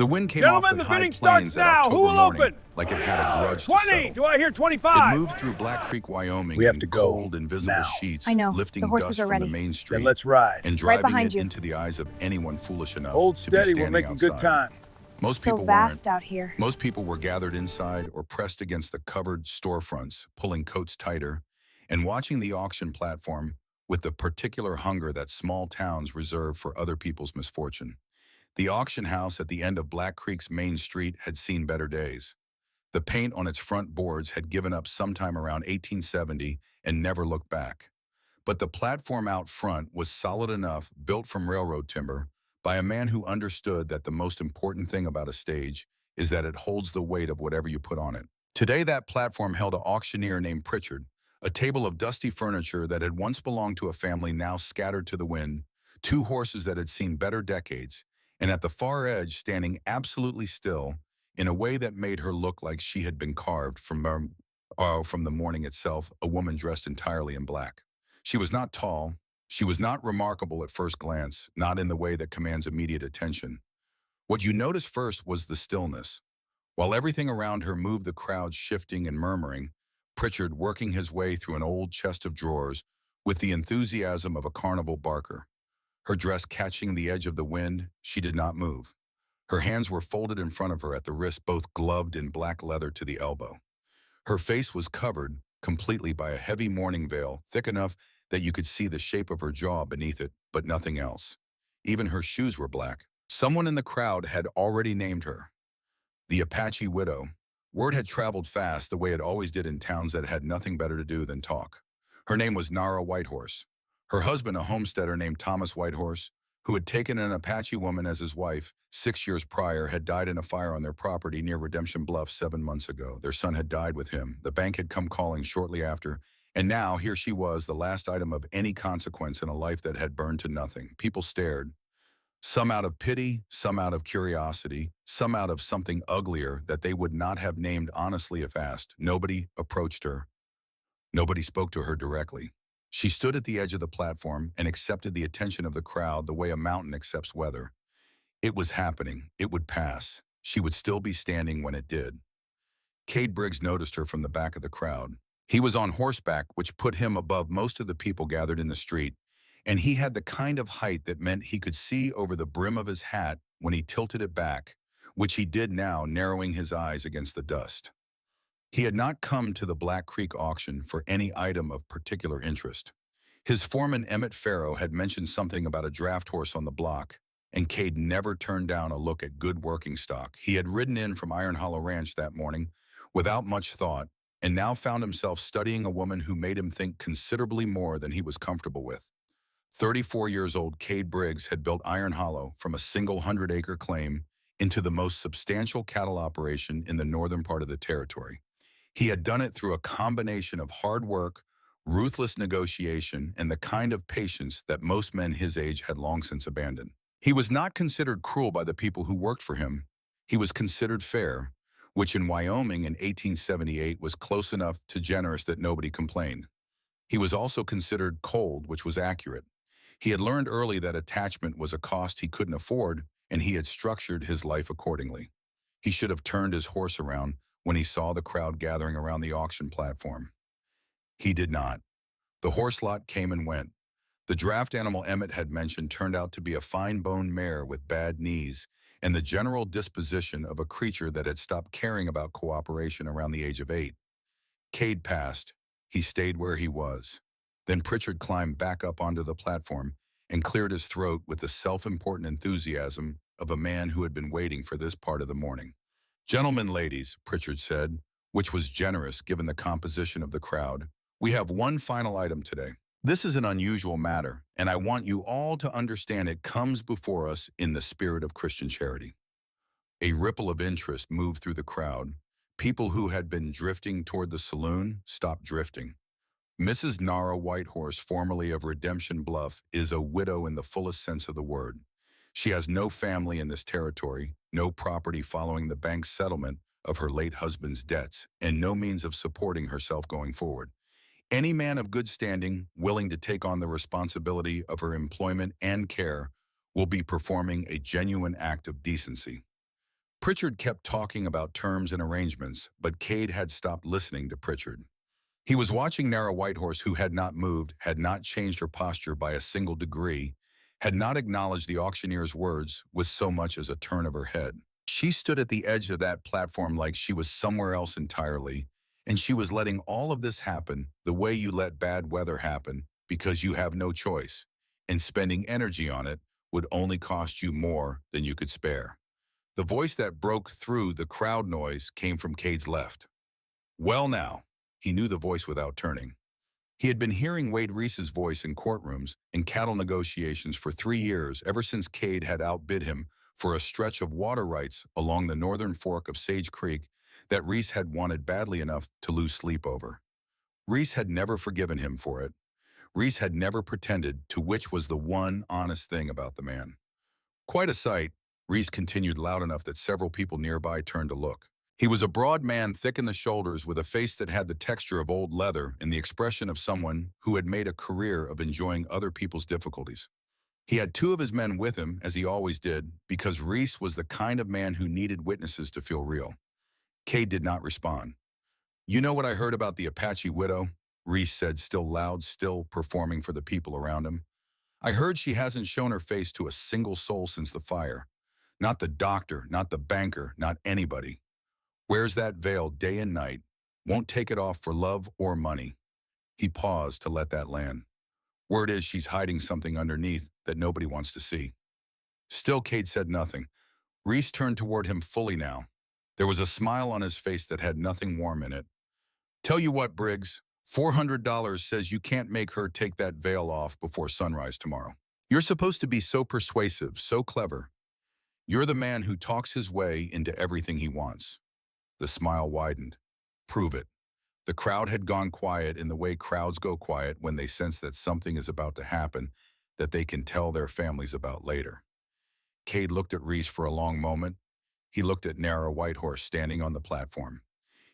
The wind came off Gentlemen, the the high bidding starts plains that now. Who October will morning open? like it had a grudge to 20! settle. Do I hear It 25? moved through Black Creek, Wyoming We have in to go cold, invisible now. sheets, I know. lifting The horses dust are from the ready. main street Then let's ride. and Right driving behind it you. into the eyes of anyone foolish enough Hold to be steady, standing we're making outside. good time. Most So people vast weren't. out here. Most people were gathered inside or pressed against the covered storefronts, pulling coats tighter and watching the auction platform with the particular hunger that small towns reserve for other people's misfortune. The auction house at the end of Black Creek's main street had seen better days. The paint on its front boards had given up sometime around 1870 and never looked back. But the platform out front was solid enough, built from railroad timber, by a man who understood that the most important thing about a stage is that it holds the weight of whatever you put on it. Today, that platform held an auctioneer named Pritchard, a table of dusty furniture that had once belonged to a family now scattered to the wind, two horses that had seen better decades, and at the far edge, standing absolutely still, in a way that made her look like she had been carved from the morning itself, a woman dressed entirely in black. She was not tall. She was not remarkable at first glance, not in the way that commands immediate attention. What you noticed first was the stillness. While everything around her moved, the crowd shifting and murmuring, Pritchard working his way through an old chest of drawers with the enthusiasm of a carnival barker. Her dress catching the edge of the wind, she did not move. Her hands were folded in front of her at the wrist, both gloved in black leather to the elbow. Her face was covered completely by a heavy mourning veil, thick enough that you could see the shape of her jaw beneath it, but nothing else. Even her shoes were black. Someone in the crowd had already named her the Apache Widow. Word had traveled fast, the way it always did in towns that had nothing better to do than talk. Her name was Nara Whitehorse. Her husband, a homesteader named Thomas Whitehorse, who had taken an Apache woman as his wife 6 years prior, had died in a fire on their property near Redemption Bluff 7 months ago. Their son had died with him. The bank had come calling shortly after, and now here she was, the last item of any consequence in a life that had burned to nothing. People stared, some out of pity, some out of curiosity, some out of something uglier that they would not have named honestly if asked. Nobody approached her. Nobody spoke to her directly. She stood at the edge of the platform and accepted the attention of the crowd the way a mountain accepts weather. It was happening. It would pass. She would still be standing when it did. Cade Briggs noticed her from the back of the crowd. He was on horseback, which put him above most of the people gathered in the street, and he had the kind of height that meant he could see over the brim of his hat when he tilted it back, which he did now, narrowing his eyes against the dust. He had not come to the Black Creek auction for any item of particular interest. His foreman, Emmett Farrow, had mentioned something about a draft horse on the block, and Cade never turned down a look at good working stock. He had ridden in from Iron Hollow Ranch that morning without much thought, and now found himself studying a woman who made him think considerably more than he was comfortable with. 34 years old, Cade Briggs had built Iron Hollow from a single 100-acre claim into the most substantial cattle operation in the northern part of the territory. He had done it through a combination of hard work, ruthless negotiation, and the kind of patience that most men his age had long since abandoned. He was not considered cruel by the people who worked for him. He was considered fair, which in Wyoming in 1878 was close enough to generous that nobody complained. He was also considered cold, which was accurate. He had learned early that attachment was a cost he couldn't afford, and he had structured his life accordingly. He should have turned his horse around when he saw the crowd gathering around the auction platform. He did not. The horse lot came and went. The draft animal Emmett had mentioned turned out to be a fine-boned mare with bad knees and the general disposition of a creature that had stopped caring about cooperation around the age of 8. Cade passed. He stayed where he was. Then Pritchard climbed back up onto the platform and cleared his throat with the self-important enthusiasm of a man who had been waiting for this part of the morning. "Gentlemen, ladies," Pritchard said, which was generous given the composition of the crowd, "we have one final item today. This is an unusual matter, and I want you all to understand it comes before us in the spirit of Christian charity." A ripple of interest moved through the crowd. People who had been drifting toward the saloon stopped drifting. Mrs. Nara Whitehorse, formerly of Redemption Bluff, is a widow in the fullest sense of the word. She has no family in this territory, no property following the bank's settlement of her late husband's debts, and no means of supporting herself going forward. Any man of good standing, willing to take on the responsibility of her employment and care, will be performing a genuine act of decency. Pritchard kept talking about terms and arrangements, but Cade had stopped listening to Pritchard. He was watching Nara Whitehorse, who had not moved, had not changed her posture by a single degree, had not acknowledged the auctioneer's words with so much as a turn of her head. She stood at the edge of that platform like she was somewhere else entirely, and she was letting all of this happen the way you let bad weather happen because you have no choice, and spending energy on it would only cost you more than you could spare. The voice that broke through the crowd noise came from Cade's left. Well now, he knew the voice without turning. He had been hearing Wade Reese's voice in courtrooms and cattle negotiations for 3 years, ever since Cade had outbid him for a stretch of water rights along the northern fork of Sage Creek that Reese had wanted badly enough to lose sleep over. Reese had never forgiven him for it. Reese had never pretended to, which was the one honest thing about the man. Quite a sight, Reese continued loud enough that several people nearby turned to look. He was a broad man, thick in the shoulders, with a face that had the texture of old leather and the expression of someone who had made a career of enjoying other people's difficulties. He had two of his men with him, as he always did, because Reese was the kind of man who needed witnesses to feel real. Cade did not respond. "You know what I heard about the Apache widow?" Reese said, still loud, still performing for the people around him. "I heard she hasn't shown her face to a single soul since the fire. Not the doctor, not the banker, not anybody. Wears that veil day and night, won't take it off for love or money." He paused to let that land. "Word is she's hiding something underneath that nobody wants to see." Still, Cade said nothing. Reese turned toward him fully now. There was a smile on his face that had nothing warm in it. "Tell you what, Briggs, $400 says you can't make her take that veil off before sunrise tomorrow. You're supposed to be so persuasive, so clever. You're the man who talks his way into everything he wants." The smile widened. "Prove it." The crowd had gone quiet in the way crowds go quiet when they sense that something is about to happen that they can tell their families about later. Cade looked at Reese for a long moment. He looked at Nara Whitehorse standing on the platform.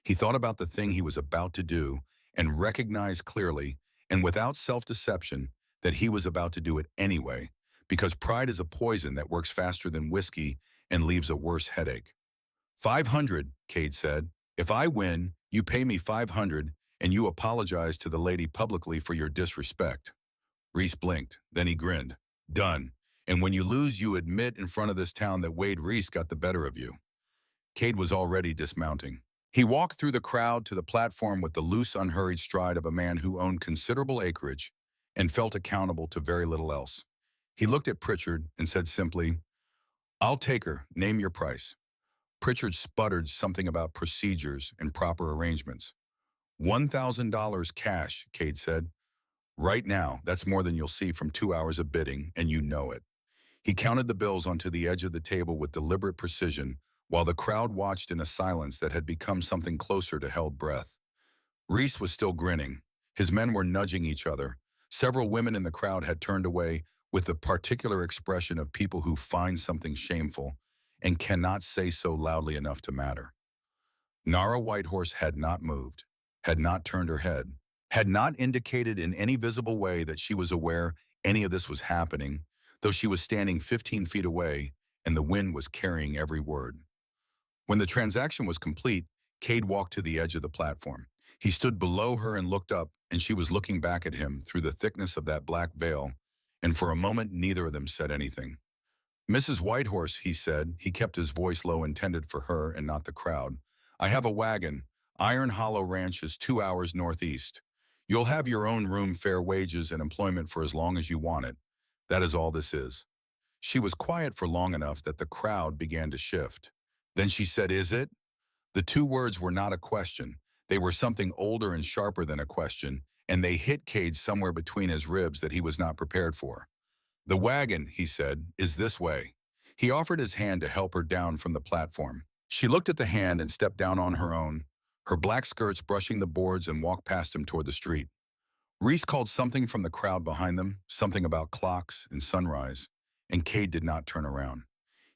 He thought about the thing he was about to do and recognized clearly, and without self-deception, that he was about to do it anyway, because pride is a poison that works faster than whiskey and leaves a worse headache. "500, Cade said. "If I win, you pay me 500 and you apologize to the lady publicly for your disrespect." Reese blinked, then he grinned. "Done. And when you lose, you admit in front of this town that Wade Reese got the better of you." Cade was already dismounting. He walked through the crowd to the platform with the loose, unhurried stride of a man who owned considerable acreage and felt accountable to very little else. He looked at Pritchard and said simply, "I'll take her. Name your price." Pritchard sputtered something about procedures and proper arrangements. $1,000 cash, Cade said. "Right now, that's more than you'll see from 2 hours of bidding, and you know it." He counted the bills onto the edge of the table with deliberate precision, while the crowd watched in a silence that had become something closer to held breath. Reese was still grinning. His men were nudging each other. Several women in the crowd had turned away with the particular expression of people who find something shameful and cannot say so loudly enough to matter. Nara Whitehorse had not moved, had not turned her head, had not indicated in any visible way that she was aware any of this was happening, though she was standing 15 feet away and the wind was carrying every word. When the transaction was complete, Cade walked to the edge of the platform. He stood below her and looked up, and she was looking back at him through the thickness of that black veil, and for a moment neither of them said anything. "Mrs. Whitehorse," he said. He kept his voice low, intended for her and not the crowd. "I have a wagon. Iron Hollow Ranch is 2 hours northeast. You'll have your own room, fair wages, and employment for as long as you want it. That is all this is." She was quiet for long enough that the crowd began to shift. Then she said, "Is it?" The two words were not a question. They were something older and sharper than a question, and they hit Cade somewhere between his ribs that he was not prepared for. "The wagon," he said, "is this way." He offered his hand to help her down from the platform. She looked at the hand and stepped down on her own, her black skirts brushing the boards, and walked past him toward the street. Reese called something from the crowd behind them, something about clocks and sunrise, and Cade did not turn around.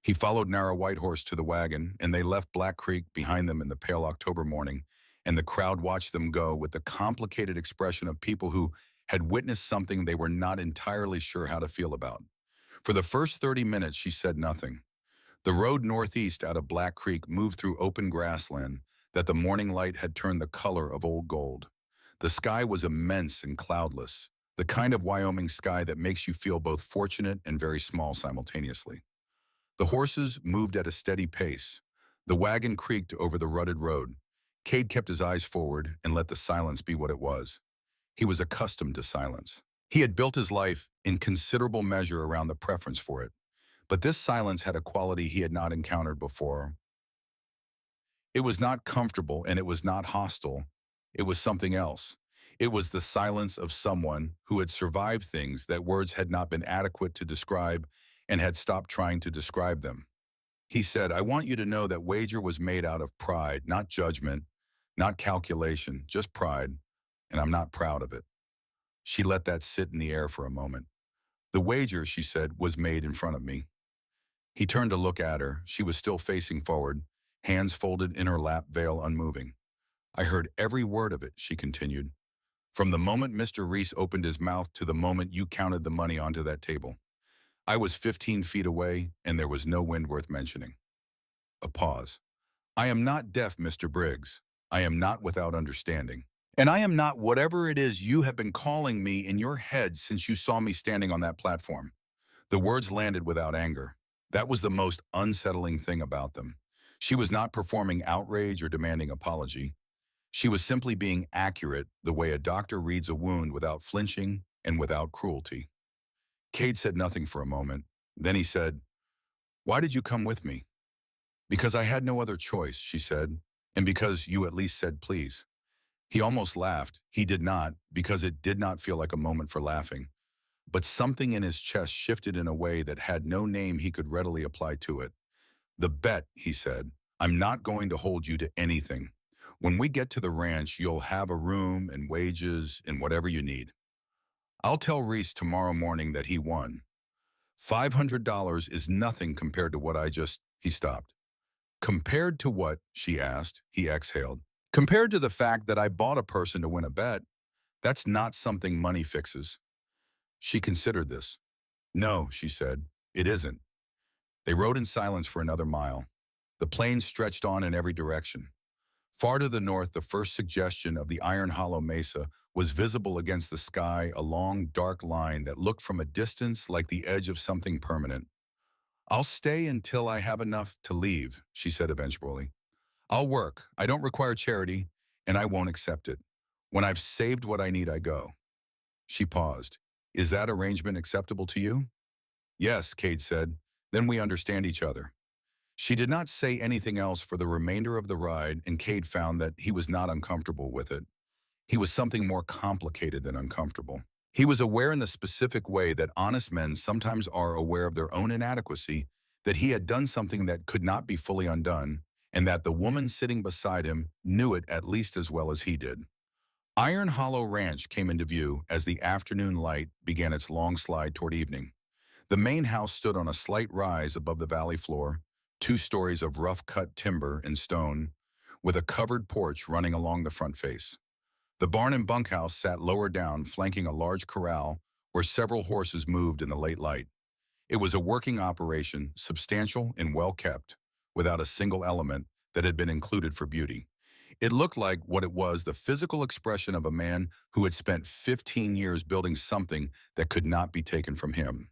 He followed Nara Whitehorse to the wagon, and they left Black Creek behind them in the pale October morning, and the crowd watched them go with the complicated expression of people who had witnessed something they were not entirely sure how to feel about. For the first 30 minutes, she said nothing. The road northeast out of Black Creek moved through open grassland that the morning light had turned the color of old gold. The sky was immense and cloudless, the kind of Wyoming sky that makes you feel both fortunate and very small simultaneously. The horses moved at a steady pace. The wagon creaked over the rutted road. Cade kept his eyes forward and let the silence be what it was. He was accustomed to silence. He had built his life in considerable measure around the preference for it. But this silence had a quality he had not encountered before. It was not comfortable and it was not hostile. It was something else. It was the silence of someone who had survived things that words had not been adequate to describe and had stopped trying to describe them. He said, "I want you to know that wager was made out of pride, not judgment, not calculation, just pride, and I'm not proud of it." She let that sit in the air for a moment. "The wager," she said, "was made in front of me." He turned to look at her. She was still facing forward, hands folded in her lap, veil unmoving. "I heard every word of it," she continued. "From the moment Mr. Reese opened his mouth to the moment you counted the money onto that table. I was 15 feet away, and there was no wind worth mentioning." A pause. "I am not deaf, Mr. Briggs. I am not without understanding. And I am not whatever it is you have been calling me in your head since you saw me standing on that platform." The words landed without anger. That was the most unsettling thing about them. She was not performing outrage or demanding apology. She was simply being accurate, the way a doctor reads a wound without flinching and without cruelty. Cade said nothing for a moment. Then he said, "Why did you come with me?" "Because I had no other choice," she said, "and because you at least said please." He almost laughed. He did not, because it did not feel like a moment for laughing. But something in his chest shifted in a way that had no name he could readily apply to it. "The bet," he said. "I'm not going to hold you to anything. When we get to the ranch, you'll have a room and wages and whatever you need. I'll tell Reese tomorrow morning that he won. $500 is nothing compared to what I just—" He stopped. "Compared to what?" she asked. He exhaled. "Compared to the fact that I bought a person to win a bet. That's not something money fixes." She considered this. "No," she said, "it isn't." They rode in silence for another mile. The plains stretched on in every direction. Far to the north, the first suggestion of the Iron Hollow Mesa was visible against the sky, a long, dark line that looked from a distance like the edge of something permanent. "I'll stay until I have enough to leave," she said eventually. "I'll work. I don't require charity, and I won't accept it. When I've saved what I need, I go." She paused. "Is that arrangement acceptable to you?" "Yes," Cade said. "Then we understand each other." She did not say anything else for the remainder of the ride, and Cade found that he was not uncomfortable with it. He was something more complicated than uncomfortable. He was aware in the specific way that honest men sometimes are aware of their own inadequacy, that he had done something that could not be fully undone, and that the woman sitting beside him knew it at least as well as he did. Iron Hollow Ranch came into view as the afternoon light began its long slide toward evening. The main house stood on a slight rise above the valley floor, 2 stories of rough-cut timber and stone, with a covered porch running along the front face. The barn and bunkhouse sat lower down, flanking a large corral where several horses moved in the late light. It was a working operation, substantial and well-kept, without a single element that had been included for beauty. It looked like what it was, the physical expression of a man who had spent 15 years building something that could not be taken from him.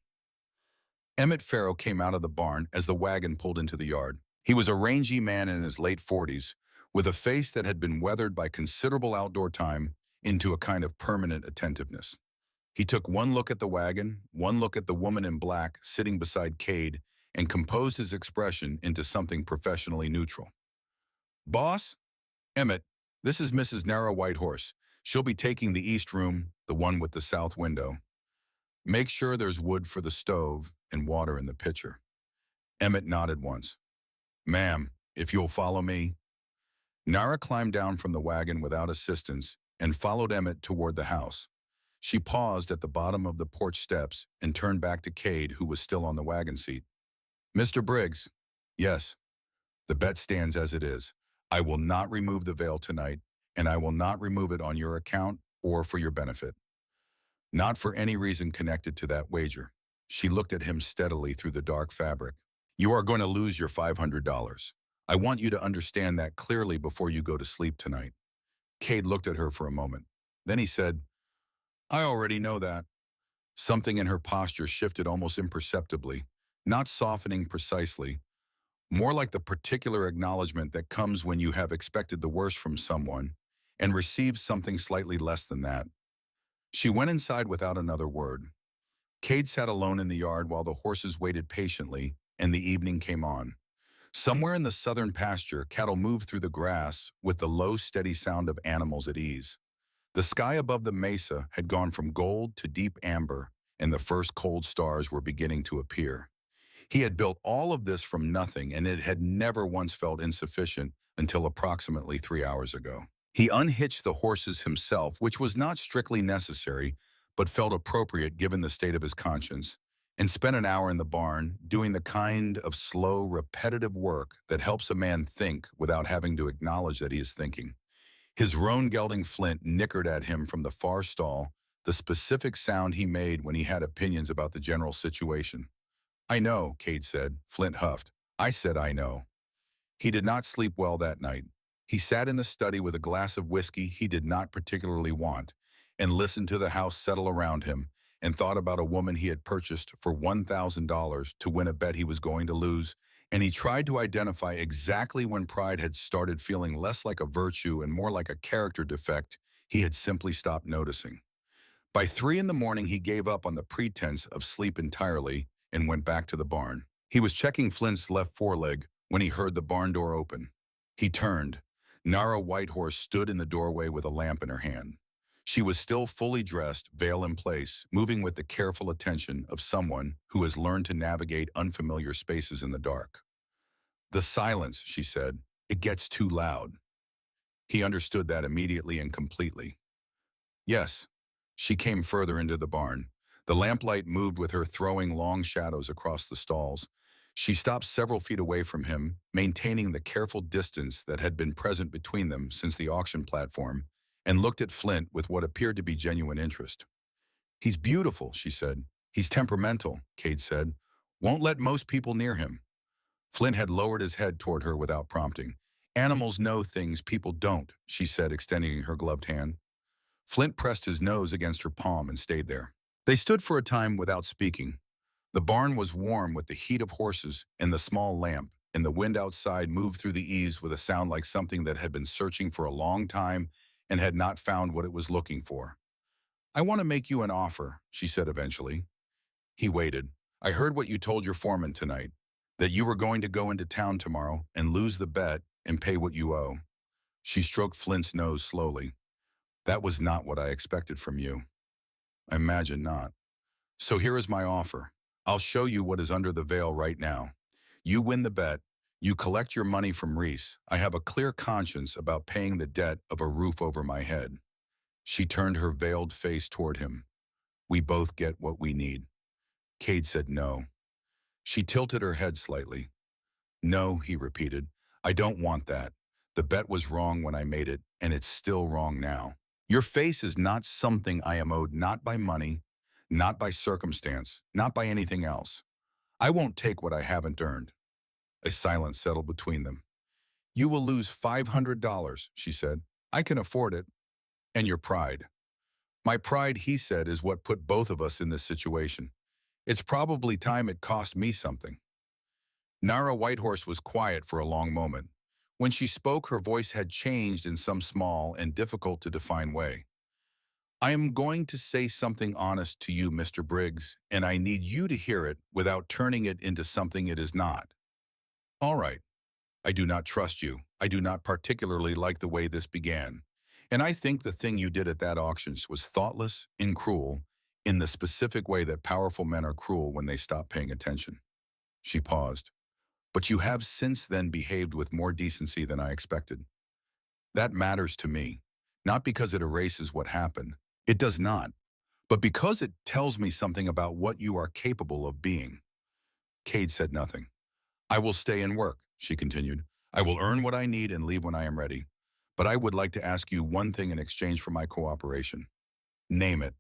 Emmett Farrow came out of the barn as the wagon pulled into the yard. He was a rangy man in his late 40s, with a face that had been weathered by considerable outdoor time into a kind of permanent attentiveness. He took one look at the wagon, one look at the woman in black sitting beside Cade, and composed his expression into something professionally neutral. "Boss? Emmett, this is Mrs. Narrow White Horse. She'll be taking the east room, the one with the south window. Make sure there's wood for the stove and water in the pitcher." Emmett nodded once. "Ma'am, if you'll follow me." Nara climbed down from the wagon without assistance and followed Emmett toward the house. She paused at the bottom of the porch steps and turned back to Cade, who was still on the wagon seat. "Mr. Briggs." "Yes." "The bet stands as it is. I will not remove the veil tonight, and I will not remove it on your account or for your benefit. Not for any reason connected to that wager." She looked at him steadily through the dark fabric. You are going to lose your $500. I want you to understand that clearly before you go to sleep tonight. Cade looked at her for a moment. Then he said, I already know that. Something in her posture shifted almost imperceptibly, not softening precisely, more like the particular acknowledgement that comes when you have expected the worst from someone and received something slightly less than that. She went inside without another word. Cade sat alone in the yard while the horses waited patiently and the evening came on. Somewhere in the southern pasture, cattle moved through the grass with the low, steady sound of animals at ease. The sky above the mesa had gone from gold to deep amber, and the first cold stars were beginning to appear. He had built all of this from nothing, and it had never once felt insufficient until approximately 3 hours ago. He unhitched the horses himself, which was not strictly necessary, but felt appropriate given the state of his conscience, and spent an hour in the barn doing the kind of slow, repetitive work that helps a man think without having to acknowledge that he is thinking. His roan gelding Flint nickered at him from the far stall, the specific sound he made when he had opinions about the general situation. I know, Cade said. Flint huffed. I said I know. He did not sleep well that night. He sat in the study with a glass of whiskey he did not particularly want, and listened to the house settle around him, and thought about a woman he had purchased for $1,000 to win a bet he was going to lose, and he tried to identify exactly when pride had started feeling less like a virtue and more like a character defect he had simply stopped noticing. By 3 in the morning, he gave up on the pretense of sleep entirely and went back to the barn. He was checking Flint's left foreleg when he heard the barn door open. He turned. Nara Whitehorse stood in the doorway with a lamp in her hand. She was still fully dressed, veil in place, moving with the careful attention of someone who has learned to navigate unfamiliar spaces in the dark. The silence, she said, it gets too loud. He understood that immediately and completely. Yes. She came further into the barn. The lamplight moved with her, throwing long shadows across the stalls. She stopped several feet away from him, maintaining the careful distance that had been present between them since the auction platform, and looked at Flint with what appeared to be genuine interest. He's beautiful, she said. He's temperamental, Cade said. Won't let most people near him. Flint had lowered his head toward her without prompting. Animals know things people don't, she said, extending her gloved hand. Flint pressed his nose against her palm and stayed there. They stood for a time without speaking. The barn was warm with the heat of horses and the small lamp, and the wind outside moved through the eaves with a sound like something that had been searching for a long time and had not found what it was looking for. I want to make you an offer, she said eventually. He waited. I heard what you told your foreman tonight, that you were going to go into town tomorrow and lose the bet and pay what you owe. She stroked Flint's nose slowly. That was not what I expected from you. I imagine not. So here is my offer. I'll show you what is under the veil right now. You win the bet. You collect your money from Reese. I have a clear conscience about paying the debt of a roof over my head. She turned her veiled face toward him. We both get what we need. Cade said no. She tilted her head slightly. No, he repeated. I don't want that. The bet was wrong when I made it, and it's still wrong now. Your face is not something I am owed, not by money, not by circumstance, not by anything else. I won't take what I haven't earned. A silence settled between them. You will lose $500, she said. I can afford it. And your pride. My pride, he said, is what put both of us in this situation. It's probably time it cost me something. Nara Whitehorse was quiet for a long moment. When she spoke, her voice had changed in some small and difficult-to-define way. I am going to say something honest to you, Mr. Briggs, and I need you to hear it without turning it into something it is not. All right. I do not trust you. I do not particularly like the way this began. And I think the thing you did at that auction was thoughtless and cruel in the specific way that powerful men are cruel when they stop paying attention. She paused. But you have since then behaved with more decency than I expected. That matters to me, not because it erases what happened. It does not, but because it tells me something about what you are capable of being. Cade said nothing. I will stay and work, she continued. I will earn what I need and leave when I am ready. But I would like to ask you one thing in exchange for my cooperation. Name it.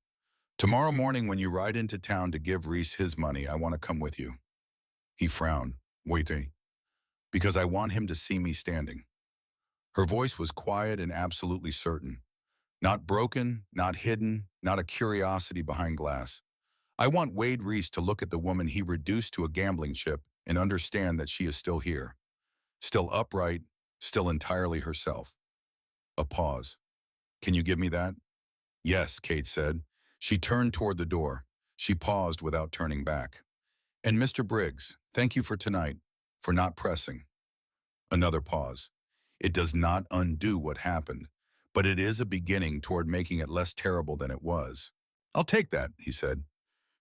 Tomorrow morning when you ride into town to give Reese his money, I want to come with you. He frowned. Wait, because I want him to see me standing. Her voice was quiet and absolutely certain. Not broken, not hidden, not a curiosity behind glass. I want Wade Reese to look at the woman he reduced to a gambling chip and understand that she is still here, still upright, still entirely herself. A pause. Can you give me that? Yes, Kate said. She turned toward the door. She paused without turning back. And Mr. Briggs, thank you for tonight, for not pressing. Another pause. It does not undo what happened, but it is a beginning toward making it less terrible than it was. I'll take that, he said.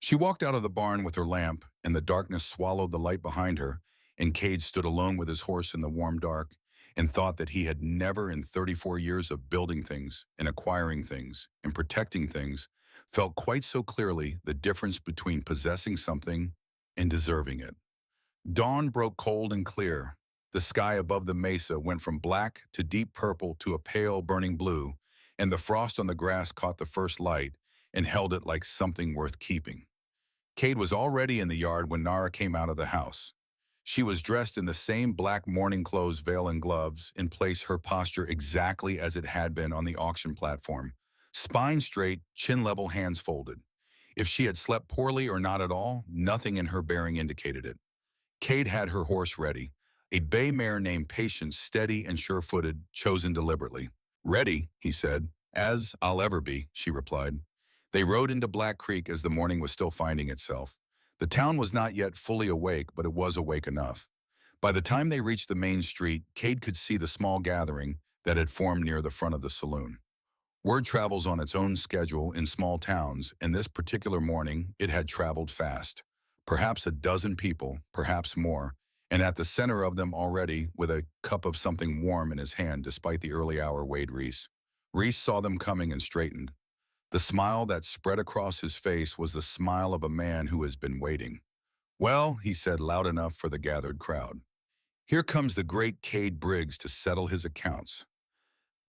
She walked out of the barn with her lamp, and the darkness swallowed the light behind her, and Cade stood alone with his horse in the warm dark and thought that he had never in 34 years of building things and acquiring things and protecting things felt quite so clearly the difference between possessing something and deserving it. Dawn broke cold and clear. The sky above the mesa went from black to deep purple to a pale burning blue, and the frost on the grass caught the first light and held it like something worth keeping. Cade was already in the yard when Nara came out of the house. She was dressed in the same black morning clothes, veil and gloves, in place her posture exactly as it had been on the auction platform. Spine straight, chin level, hands folded. If she had slept poorly or not at all, nothing in her bearing indicated it. Cade had her horse ready, a bay mare named Patience, steady and sure-footed, chosen deliberately. Ready, he said. As I'll ever be, she replied. They rode into Black Creek as the morning was still finding itself. The town was not yet fully awake, but it was awake enough. By the time they reached the main street, Cade could see the small gathering that had formed near the front of the saloon. Word travels on its own schedule in small towns, and this particular morning it had traveled fast. Perhaps a dozen people, perhaps more, and at the center of them already, with a cup of something warm in his hand despite the early hour, Wade Reese. Reese saw them coming and straightened. The smile that spread across his face was the smile of a man who has been waiting. Well, he said loud enough for the gathered crowd. Here comes the great Cade Briggs to settle his accounts.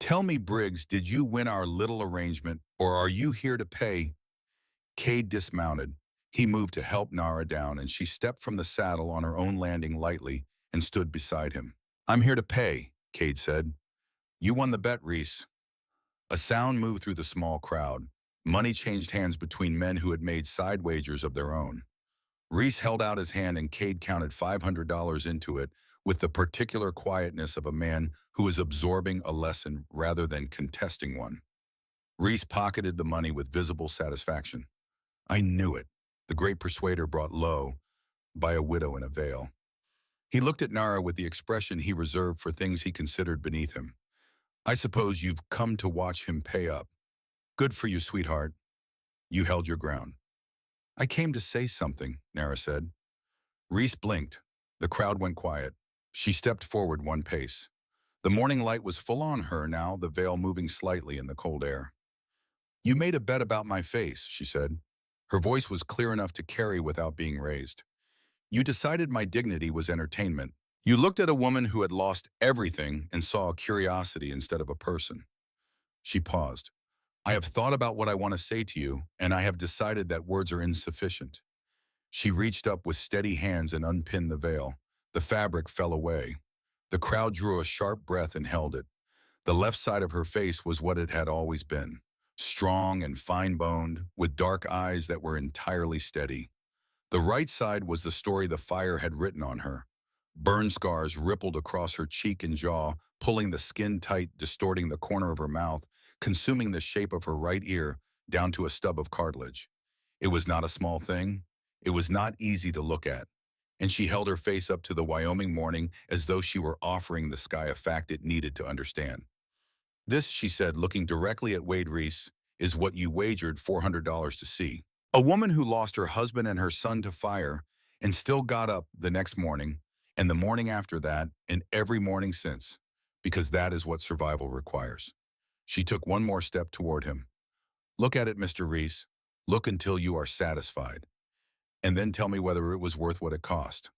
Tell me, Briggs, did you win our little arrangement, or are you here to pay? Cade dismounted. He moved to help Nara down, and she stepped from the saddle on her own landing lightly and stood beside him. I'm here to pay, Cade said. You won the bet, Reese. A sound moved through the small crowd. Money changed hands between men who had made side wagers of their own. Reese held out his hand and Cade counted $500 into it with the particular quietness of a man who is absorbing a lesson rather than contesting one. Reese pocketed the money with visible satisfaction. I knew it, the great persuader brought low by a widow in a veil. He looked at Nara with the expression he reserved for things he considered beneath him. I suppose you've come to watch him pay up. Good for you, sweetheart. You held your ground. I came to say something, Nara said. Reese blinked. The crowd went quiet. She stepped forward one pace. The morning light was full on her now, the veil moving slightly in the cold air. You made a bet about my face, she said. Her voice was clear enough to carry without being raised. You decided my dignity was entertainment. You looked at a woman who had lost everything and saw a curiosity instead of a person. She paused. I have thought about what I want to say to you, and I have decided that words are insufficient. She reached up with steady hands and unpinned the veil. The fabric fell away. The crowd drew a sharp breath and held it. The left side of her face was what it had always been, strong and fine-boned, with dark eyes that were entirely steady. The right side was the story the fire had written on her. Burn scars rippled across her cheek and jaw, pulling the skin tight, distorting the corner of her mouth, consuming the shape of her right ear down to a stub of cartilage. It was not a small thing. It was not easy to look at. And she held her face up to the Wyoming morning as though she were offering the sky a fact it needed to understand. This, she said, looking directly at Wade Reese, is what you wagered $400 to see. A woman who lost her husband and her son to fire and still got up the next morning, and the morning after that, and every morning since, because that is what survival requires. She took one more step toward him. Look at it, Mr. Reese. Look until you are satisfied. And then tell me whether it was worth what it cost.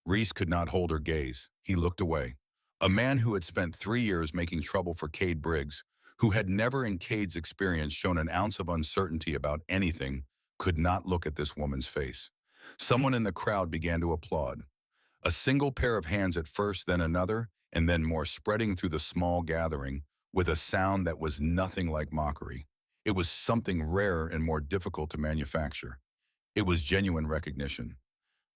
Reese could not hold her gaze. He looked away. A man who had spent 3 years making trouble for Cade Briggs, who had never in Cade's experience shown an ounce of uncertainty about anything, could not look at this woman's face. Someone in the crowd began to applaud. A single pair of hands at first, then another, and then more, spreading through the small gathering with a sound that was nothing like mockery. It was something rarer and more difficult to manufacture. It was genuine recognition.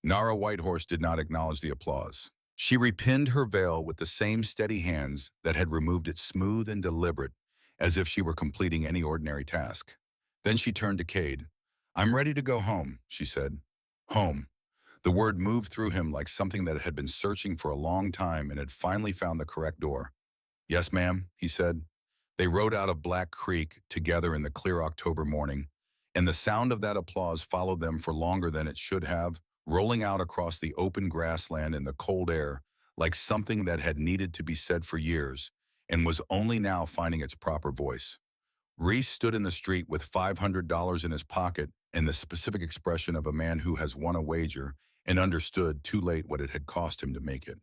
Nara Whitehorse did not acknowledge the applause. She repinned her veil with the same steady hands that had removed it, smooth and deliberate, as if she were completing any ordinary task. Then she turned to Cade. "I'm ready to go home," she said. Home. The word moved through him like something that had been searching for a long time and had finally found the correct door. "Yes, ma'am," he said. They rode out of Black Creek together in the clear October morning, and the sound of that applause followed them for longer than it should have, rolling out across the open grassland in the cold air like something that had needed to be said for years and was only now finding its proper voice. Reese stood in the street with $500 in his pocket and the specific expression of a man who has won a wager and understood too late what it had cost him to make it.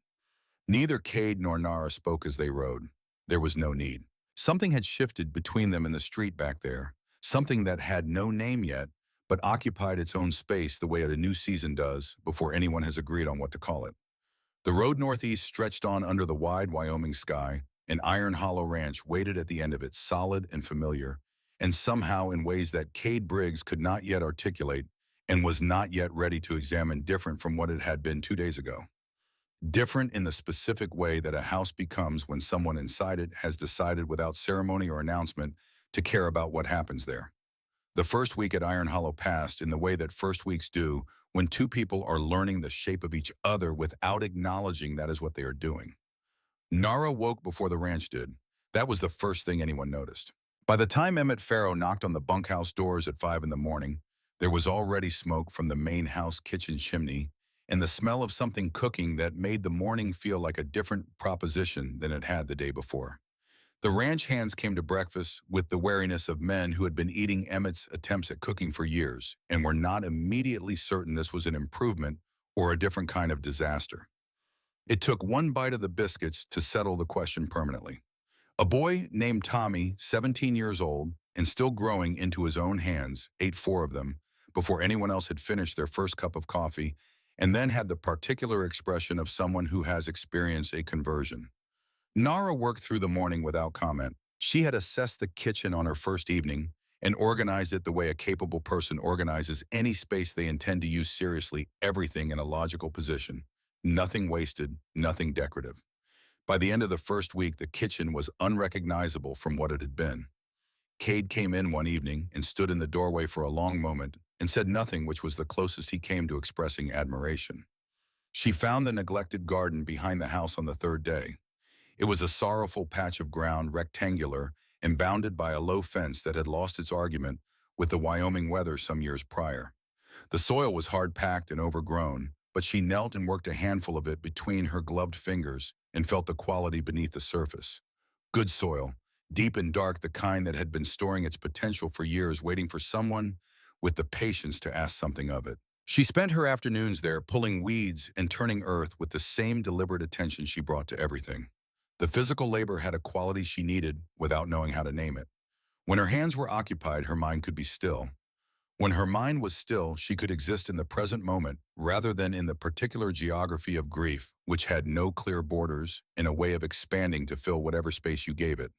Neither Cade nor Nara spoke as they rode. There was no need. Something had shifted between them in the street back there, something that had no name yet, but occupied its own space the way a new season does before anyone has agreed on what to call it. The road northeast stretched on under the wide Wyoming sky, and Iron Hollow Ranch waited at the end of it, solid and familiar, and somehow in ways that Cade Briggs could not yet articulate and was not yet ready to examine, different from what it had been 2 days ago. Different in the specific way that a house becomes when someone inside it has decided without ceremony or announcement to care about what happens there. The first week at Iron Hollow passed in the way that first weeks do when two people are learning the shape of each other without acknowledging that is what they are doing. Nara woke before the ranch did. That was the first thing anyone noticed. By the time Emmett Farrow knocked on the bunkhouse doors at 5 in the morning, there was already smoke from the main house kitchen chimney and the smell of something cooking that made the morning feel like a different proposition than it had the day before. The ranch hands came to breakfast with the wariness of men who had been eating Emmett's attempts at cooking for years and were not immediately certain this was an improvement or a different kind of disaster. It took one bite of the biscuits to settle the question permanently. A boy named Tommy, 17 years old and still growing into his own hands, ate 4 of them before anyone else had finished their first cup of coffee, and then had the particular expression of someone who has experienced a conversion. Nara worked through the morning without comment. She had assessed the kitchen on her first evening and organized it the way a capable person organizes any space they intend to use seriously, everything in a logical position. Nothing wasted, nothing decorative. By the end of the first week, the kitchen was unrecognizable from what it had been. Cade came in one evening and stood in the doorway for a long moment and said nothing, which was the closest he came to expressing admiration. She found the neglected garden behind the house on the third day. It was a sorrowful patch of ground, rectangular, and bounded by a low fence that had lost its argument with the Wyoming weather some years prior. The soil was hard-packed and overgrown, but she knelt and worked a handful of it between her gloved fingers and felt the quality beneath the surface. Good soil, deep and dark, the kind that had been storing its potential for years, waiting for someone with the patience to ask something of it. She spent her afternoons there pulling weeds and turning earth with the same deliberate attention she brought to everything. The physical labor had a quality she needed without knowing how to name it. When her hands were occupied, her mind could be still. When her mind was still, she could exist in the present moment rather than in the particular geography of grief, which had no clear borders and a way of expanding to fill whatever space you gave it.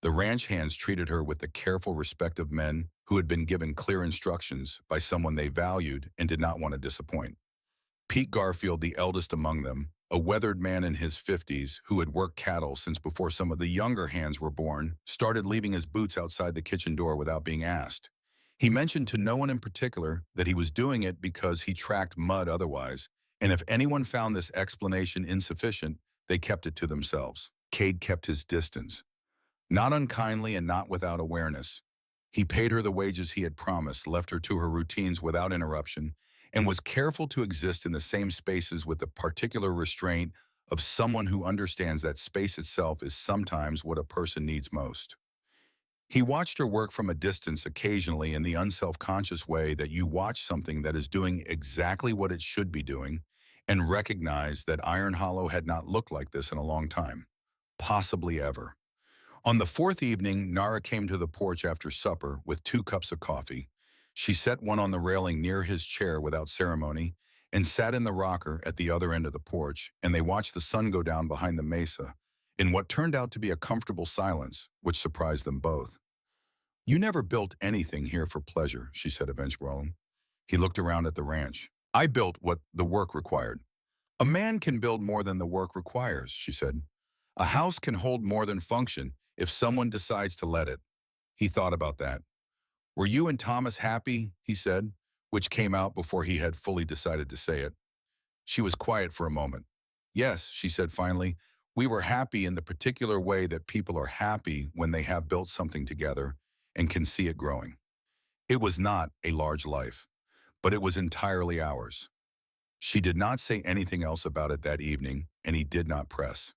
The ranch hands treated her with the careful respect of men who had been given clear instructions by someone they valued and did not want to disappoint. Pete Garfield, the eldest among them, a weathered man in his 50s who had worked cattle since before some of the younger hands were born, started leaving his boots outside the kitchen door without being asked. He mentioned to no one in particular that he was doing it because he tracked mud otherwise, and if anyone found this explanation insufficient, they kept it to themselves. Cade kept his distance. Not unkindly and not without awareness. He paid her the wages he had promised, left her to her routines without interruption, and was careful to exist in the same spaces with the particular restraint of someone who understands that space itself is sometimes what a person needs most. He watched her work from a distance occasionally in the unself-conscious way that you watch something that is doing exactly what it should be doing and recognized that Iron Hollow had not looked like this in a long time, possibly ever. On the 4th evening, Nara came to the porch after supper with 2 cups of coffee. She set one on the railing near his chair without ceremony and sat in the rocker at the other end of the porch, and they watched the sun go down behind the mesa in what turned out to be a comfortable silence, which surprised them both. "You never built anything here for pleasure," she said eventually. He looked around at the ranch. "I built what the work required." "A man can build more than the work requires," she said. "A house can hold more than function if someone decides to let it." He thought about that. "Were you and Thomas happy?" he said, which came out before he had fully decided to say it. She was quiet for a moment. "Yes," she said finally, "we were happy in the particular way that people are happy when they have built something together and can see it growing. It was not a large life, but it was entirely ours." She did not say anything else about it that evening, and he did not press.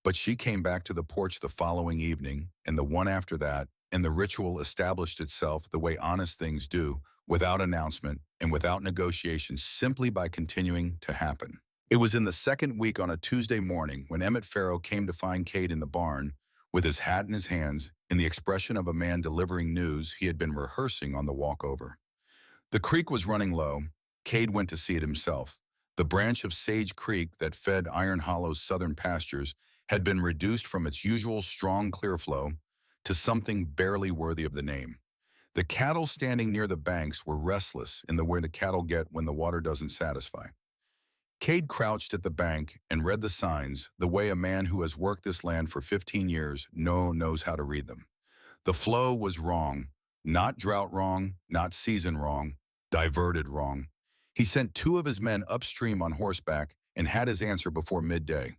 But she came back to the porch the following evening, and the one after that, and the ritual established itself the way honest things do, without announcement and without negotiation, simply by continuing to happen. It was in the second week on a Tuesday morning when Emmett Farrow came to find Cade in the barn, with his hat in his hands, in the expression of a man delivering news he had been rehearsing on the walk over. The creek was running low. Cade went to see it himself. The branch of Sage Creek that fed Iron Hollow's southern pastures had been reduced from its usual strong clear flow to something barely worthy of the name. The cattle standing near the banks were restless in the way the cattle get when the water doesn't satisfy. Cade crouched at the bank and read the signs the way a man who has worked this land for 15 years knows how to read them. The flow was wrong, not drought wrong, not season wrong, diverted wrong. He sent two of his men upstream on horseback and had his answer before midday.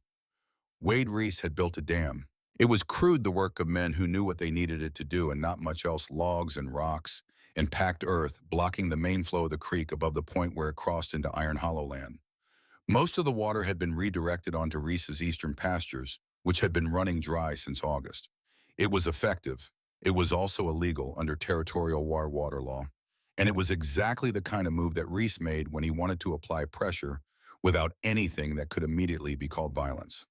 Wade Reese had built a dam. It was crude, the work of men who knew what they needed it to do and not much else, logs and rocks and packed earth blocking the main flow of the creek above the point where it crossed into Iron Hollow land. Most of the water had been redirected onto Reese's eastern pastures, which had been running dry since August. It was effective. It was also illegal under territorial water law. And it was exactly the kind of move that Reese made when he wanted to apply pressure without anything that could immediately be called violence.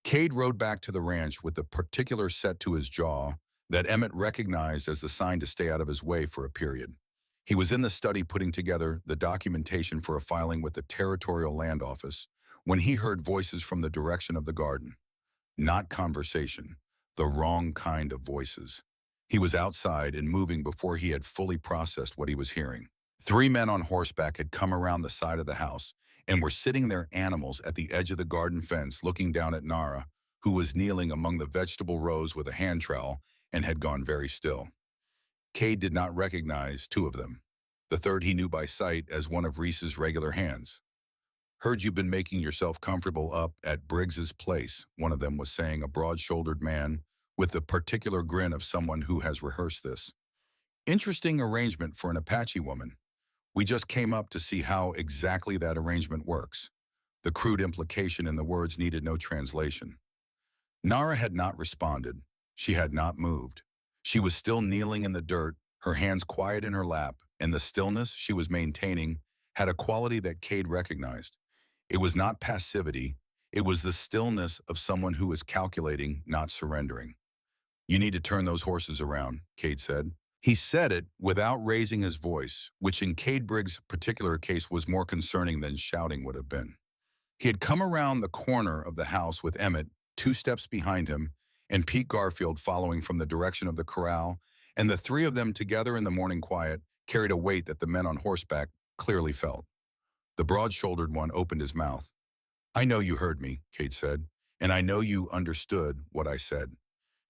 Cade rode back to the ranch with the particular set to his jaw that Emmett recognized as the sign to stay out of his way for a period. He was in the study putting together the documentation for a filing with the Territorial Land Office when he heard voices from the direction of the garden. Not conversation, the wrong kind of voices. He was outside and moving before he had fully processed what he was hearing. Three men on horseback had come around the side of the house and were sitting their animals at the edge of the garden fence looking down at Nara, who was kneeling among the vegetable rows with a hand trowel and had gone very still. Cade did not recognize two of them. The third he knew by sight as one of Reese's regular hands. "Heard you've been making yourself comfortable up at Briggs's place," one of them was saying, a broad-shouldered man with the particular grin of someone who has rehearsed this. "Interesting arrangement for an Apache woman. We just came up to see how exactly that arrangement works." The crude implication in the words needed no translation. Nara had not responded. She had not moved. She was still kneeling in the dirt, her hands quiet in her lap, and the stillness she was maintaining had a quality that Cade recognized. It was not passivity. It was the stillness of someone who is calculating, not surrendering. "You need to turn those horses around," Cade said. He said it without raising his voice, which in Cade Briggs' particular case was more concerning than shouting would have been. He had come around the corner of the house with Emmett 2 steps behind him and Pete Garfield following from the direction of the corral, and the three of them together in the morning quiet carried a weight that the men on horseback clearly felt. The broad-shouldered one opened his mouth. "I know you heard me," Cade said, "and I know you understood what I said.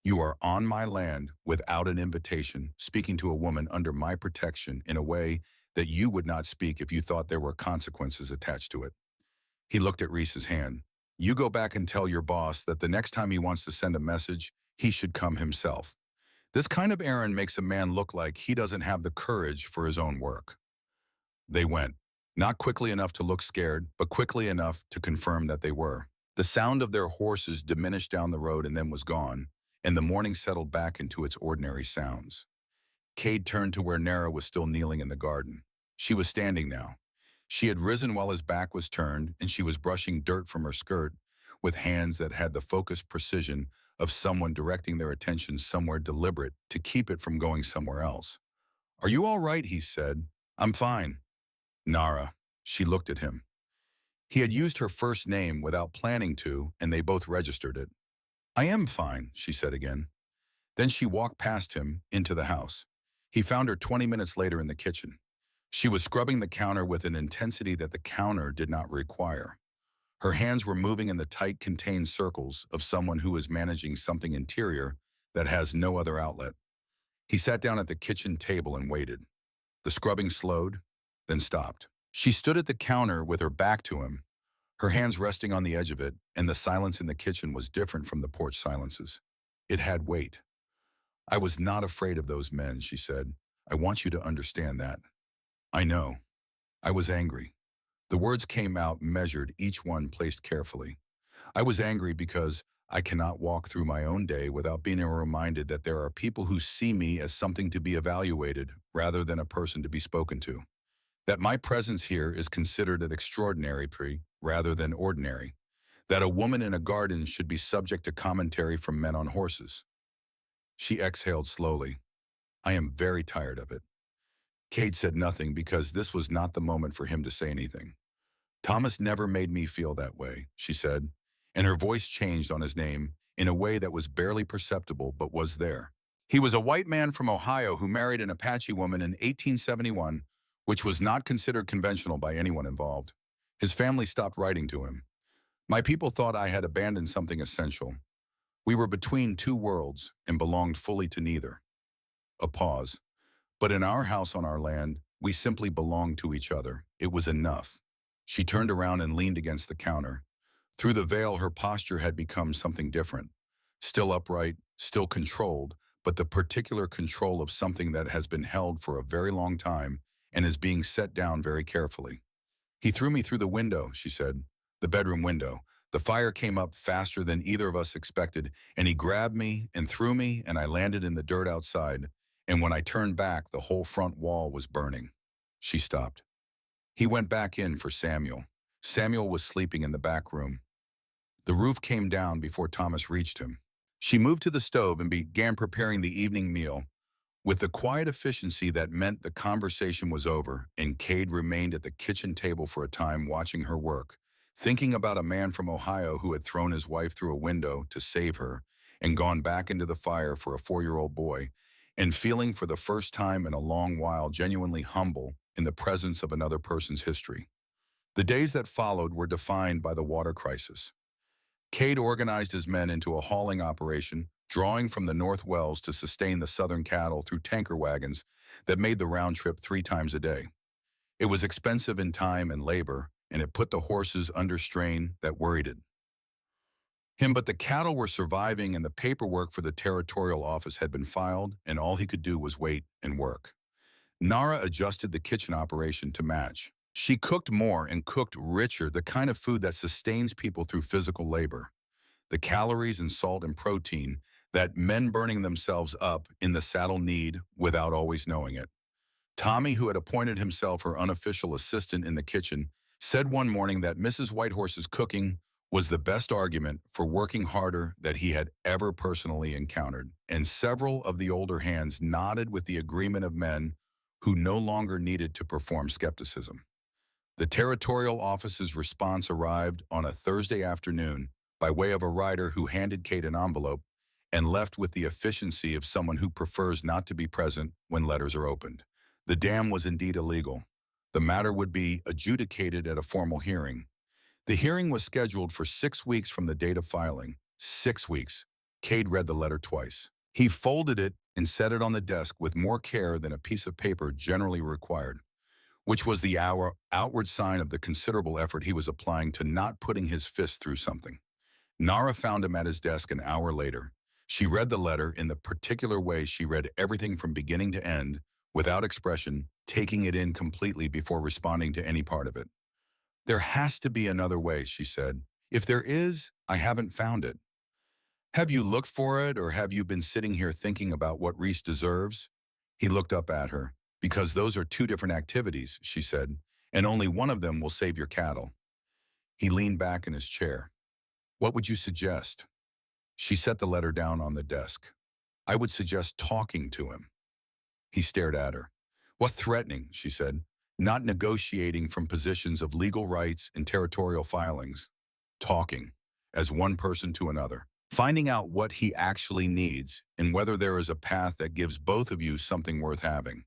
You are on my land without an invitation, speaking to a woman under my protection in a way that you would not speak if you thought there were consequences attached to it." He looked at Reese's hand. "You go back and tell your boss that the next time he wants to send a message, he should come himself. This kind of errand makes a man look like he doesn't have the courage for his own work." They went, not quickly enough to look scared, but quickly enough to confirm that they were. The sound of their horses diminished down the road and then was gone, and the morning settled back into its ordinary sounds. Cade turned to where Nara was still kneeling in the garden. She was standing now. She had risen while his back was turned, and she was brushing dirt from her skirt with hands that had the focused precision of someone directing their attention somewhere deliberate to keep it from going somewhere else. "Are you all right?" he said. "I'm fine." "Nara." She looked at him. He had used her first name without planning to, and they both registered it. "I am fine," she said again. Then she walked past him into the house. He found her 20 minutes later in the kitchen. She was scrubbing the counter with an intensity that the counter did not require. Her hands were moving in the tight, contained circles of someone who is managing something interior that has no other outlet. He sat down at the kitchen table and waited. The scrubbing slowed, then stopped. She stood at the counter with her back to him, her hands resting on the edge of it, and the silence in the kitchen was different from the porch silences. It had weight. "I was not afraid of those men," she said. "I want you to understand that." "I know." I was angry. The words came out measured, each one placed carefully. I was angry because I cannot walk through my own day without being reminded that there are people who see me as something to be evaluated rather than a person to be spoken to. That my presence here is considered an extraordinary rather than ordinary. That a woman in a garden should be subject to commentary from men on horses. She exhaled slowly. "I am very tired of it." Kate said nothing because this was not the moment for him to say anything. "Thomas never made me feel that way," she said, and her voice changed on his name in a way that was barely perceptible but was there. "He was a white man from Ohio who married an Apache woman in 1871, which was not considered conventional by anyone involved. His family stopped writing to him. My people thought I had abandoned something essential. We were between two worlds and belonged fully to neither." A pause. "But in our house on our land, we simply belonged to each other. It was enough." She turned around and leaned against the counter. Through the veil, her posture had become something different. Still upright, still controlled, but the particular control of something that has been held for a very long time and is being set down very carefully. "He threw me through the window," she said. "The bedroom window. The fire came up faster than either of us expected, and he grabbed me and threw me, and I landed in the dirt outside. And when I turned back, the whole front wall was burning." She stopped. He went back in for Samuel. Samuel was sleeping in the back room. The roof came down before Thomas reached him. She moved to the stove and began preparing the evening meal. With the quiet efficiency that meant the conversation was over, and Cade remained at the kitchen table for a time watching her work, thinking about a man from Ohio who had thrown his wife through a window to save her and gone back into the fire for a 4-year-old boy, and feeling for the first time in a long while genuinely humble in the presence of another person's history. The days that followed were defined by the water crisis. Cade organized his men into a hauling operation, drawing from the North Wells to sustain the southern cattle through tanker wagons that made the round trip 3 times a day. It was expensive in time and labor, and it put the horses under strain that worried him, but the cattle were surviving and the paperwork for the territorial office had been filed, and all he could do was wait and work. Nara adjusted the kitchen operation to match. She cooked more and cooked richer, the kind of food that sustains people through physical labor. The calories and salt and protein that men burning themselves up in the saddle need without always knowing it. Tommy, who had appointed himself her unofficial assistant in the kitchen, said one morning that Mrs. Whitehorse's cooking was the best argument for working harder that he had ever personally encountered, and several of the older hands nodded with the agreement of men who no longer needed to perform skepticism. The territorial office's response arrived on a Thursday afternoon by way of a rider who handed Kate an envelope and left with the efficiency of someone who prefers not to be present when letters are opened. The dam was indeed illegal. The matter would be adjudicated at a formal hearing. The hearing was scheduled for 6 weeks from the date of filing. 6 weeks. Cade read the letter twice. He folded it and set it on the desk with more care than a piece of paper generally required, which was the outward sign of the considerable effort he was applying to not putting his fist through something. Nara found him at his desk an hour later. She read the letter in the particular way she read everything from beginning to end, without expression, taking it in completely before responding to any part of it. "There has to be another way," she said. "If there is, I haven't found it." "Have you looked for it, or have you been sitting here thinking about what Reese deserves?" He looked up at her. "Because those are 2 different activities," she said, "and only one of them will save your cattle." He leaned back in his chair. "What would you suggest?" She set the letter down on the desk. "I would suggest talking to him." He stared at her. "What threatening?" she said. not negotiating from positions of legal rights and territorial filings, talking as one person to another, finding out what he actually needs and whether there is a path that gives both of you something worth having.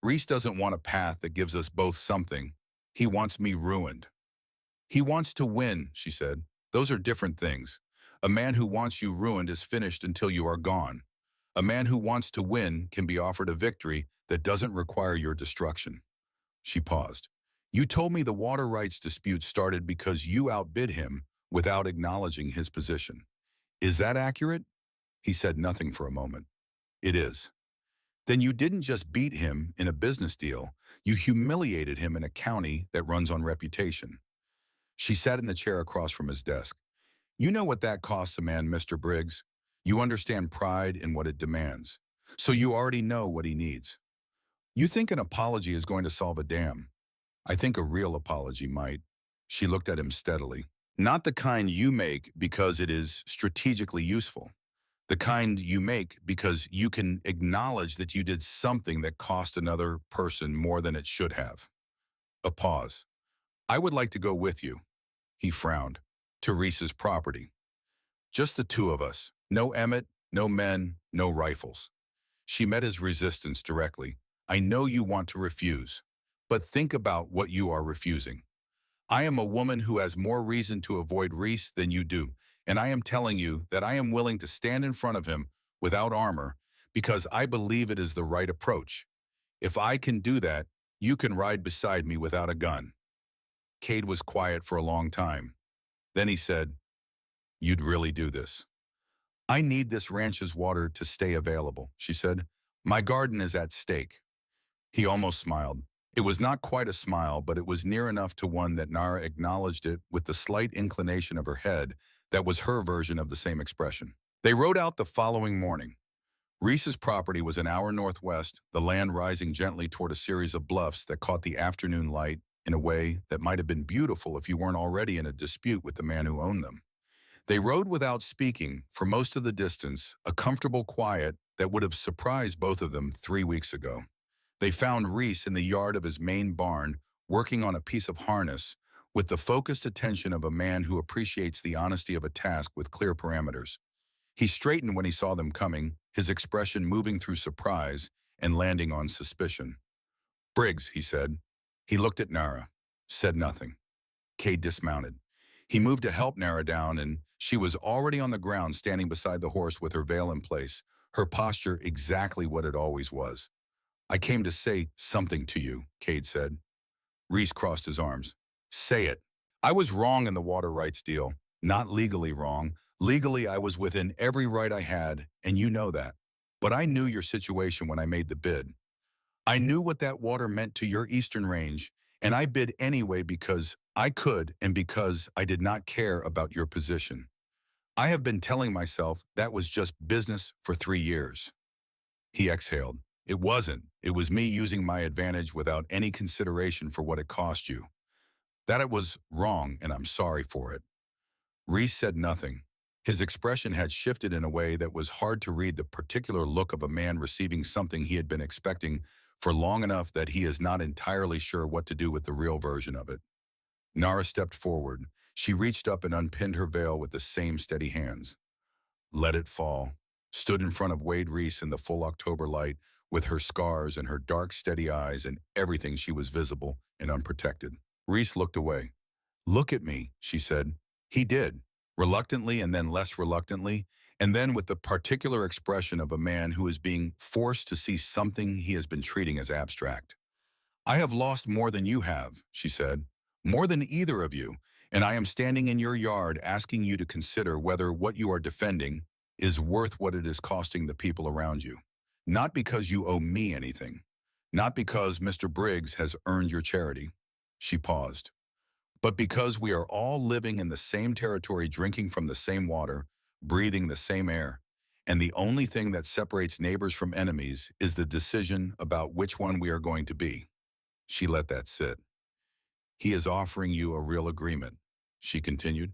Reese doesn't want a path that gives us both something. He wants me ruined. He wants to win, she said. Those are different things. A man who wants you ruined is finished until you are gone. A man who wants to win can be offered a victory that doesn't require your destruction. She paused. You told me the water rights dispute started because you outbid him without acknowledging his position. Is that accurate? He said nothing for a moment. It is. Then you didn't just beat him in a business deal, you humiliated him in a county that runs on reputation. She sat in the chair across from his desk. You know what that costs a man, Mr. Briggs. You understand pride and what it demands. So you already know what he needs. You think an apology is going to solve a damn. I think a real apology might. She looked at him steadily. Not the kind you make because it is strategically useful. The kind you make because you can acknowledge that you did something that cost another person more than it should have. A pause. I would like to go with you. He frowned. To Reese's property. Just the two of us. No Emmett, no men, no rifles. She met his resistance directly. I know you want to refuse, but think about what you are refusing. I am a woman who has more reason to avoid Reese than you do, and I am telling you that I am willing to stand in front of him without armor because I believe it is the right approach. If I can do that, you can ride beside me without a gun. Cade was quiet for a long time. Then he said, You'd really do this. I need this ranch's water to stay available, she said. My garden is at stake. He almost smiled. It was not quite a smile, but it was near enough to one that Nara acknowledged it with the slight inclination of her head that was her version of the same expression. They rode out the following morning. Reese's property was an hour northwest, the land rising gently toward a series of bluffs that caught the afternoon light in a way that might have been beautiful if you weren't already in a dispute with the man who owned them. They rode without speaking for most of the distance, a comfortable quiet that would have surprised both of them 3 weeks ago. They found Reese in the yard of his main barn, working on a piece of harness, with the focused attention of a man who appreciates the honesty of a task with clear parameters. He straightened when he saw them coming, his expression moving through surprise and landing on suspicion. Briggs, he said. He looked at Nara, said nothing. Cade dismounted. He moved to help Nara down, and she was already on the ground standing beside the horse with her veil in place, her posture exactly what it always was. I came to say something to you, Cade said. Reese crossed his arms. Say it. I was wrong in the water rights deal. Not legally wrong. Legally, I was within every right I had, and you know that. But I knew your situation when I made the bid. I knew what that water meant to your eastern range, and I bid anyway because I could and because I did not care about your position. I have been telling myself that was just business for 3 years. He exhaled. It wasn't. It was me using my advantage without any consideration for what it cost you. That it was wrong, and I'm sorry for it. Reese said nothing. His expression had shifted in a way that was hard to read, the particular look of a man receiving something he had been expecting for long enough that he is not entirely sure what to do with the real version of it. Nara stepped forward. She reached up and unpinned her veil with the same steady hands. Let it fall. Stood in front of Wade Reese in the full October light, with her scars and her dark, steady eyes and everything, she was visible and unprotected. Reese looked away. Look at me, she said. He did, reluctantly and then less reluctantly, and then with the particular expression of a man who is being forced to see something he has been treating as abstract. I have lost more than you have, she said, more than either of you, and I am standing in your yard asking you to consider whether what you are defending is worth what it is costing the people around you. Not because you owe me anything, not because Mr. Briggs has earned your charity. She paused. But because we are all living in the same territory, drinking from the same water, breathing the same air, and the only thing that separates neighbors from enemies is the decision about which one we are going to be. She let that sit. He is offering you a real agreement, she continued.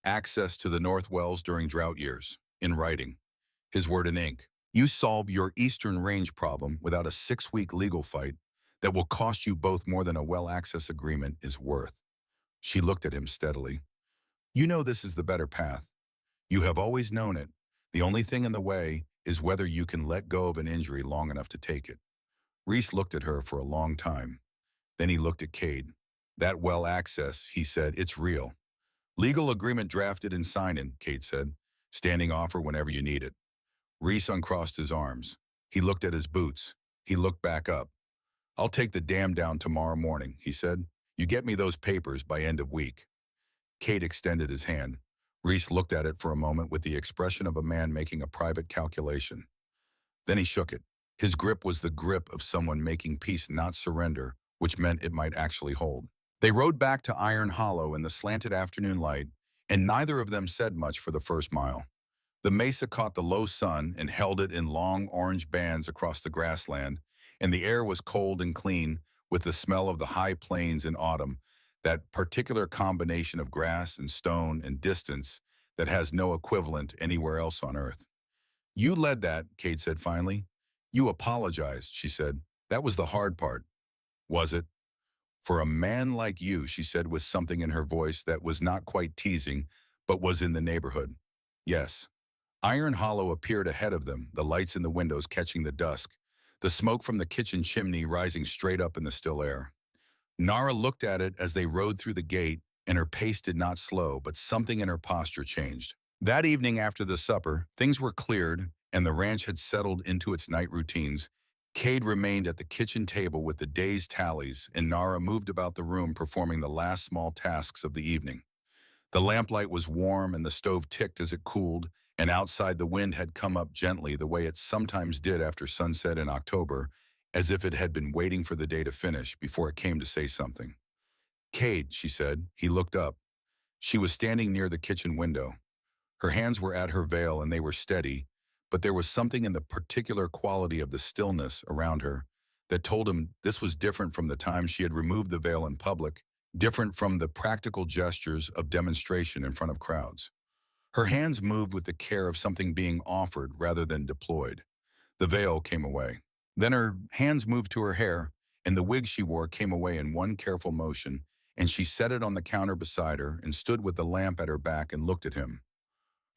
Access to the North Wells during drought years, in writing. His word in ink. You solve your Eastern Range problem without a 6-week legal fight. that will cost you both more than a well-access agreement is worth. She looked at him steadily. You know this is the better path. You have always known it. The only thing in the way is whether you can let go of an injury long enough to take it. Reese looked at her for a long time. Then he looked at Cade. That well access, he said, it's real. Legal agreement drafted and signed in, Cade said. Standing offer whenever you need it. Reese uncrossed his arms. He looked at his boots. He looked back up. I'll take the dam down tomorrow morning, he said. You get me those papers by end of week. Cade extended his hand. Reese looked at it for a moment with the expression of a man making a private calculation. Then he shook it. His grip was the grip of someone making peace, not surrender, which meant it might actually hold. They rode back to Iron Hollow in the slanted afternoon light, and neither of them said much for the first mile. The mesa caught the low sun and held it in long orange bands across the grassland, and the air was cold and clean with the smell of the high plains in autumn, that particular combination of grass and stone and distance that has no equivalent anywhere else on earth. You led that, Cade said finally. You apologized, she said. That was the hard part. Was it? For a man like you, she said with something in her voice that was not quite teasing, but was in the neighborhood. Yes. Iron Hollow appeared ahead of them, the lights in the windows catching the dusk, the smoke from the kitchen chimney rising straight up in the still air. Nara looked at it as they rode through the gate, and her pace did not slow, but something in her posture changed. That evening after the supper, things were cleared, and the ranch had settled into its night routines. Cade remained at the kitchen table with the day's tallies, and Nara moved about the room performing the last small tasks of the evening. The lamplight was warm and the stove ticked as it cooled, and outside the wind had come up gently the way it sometimes did after sunset in October, as if it had been waiting for the day to finish before it came to say something. Cade, she said. He looked up. She was standing near the kitchen window. Her hands were at her veil and they were steady, but there was something in the particular quality of the stillness around her that told him this was different from the time she had removed the veil in public, different from the practical gestures of demonstration in front of crowds. Her hands moved with the care of something being offered rather than deployed. The veil came away. Then her hands moved to her hair, and the wig she wore came away in one careful motion, and she set it on the counter beside her and stood with the lamp at her back and looked at him.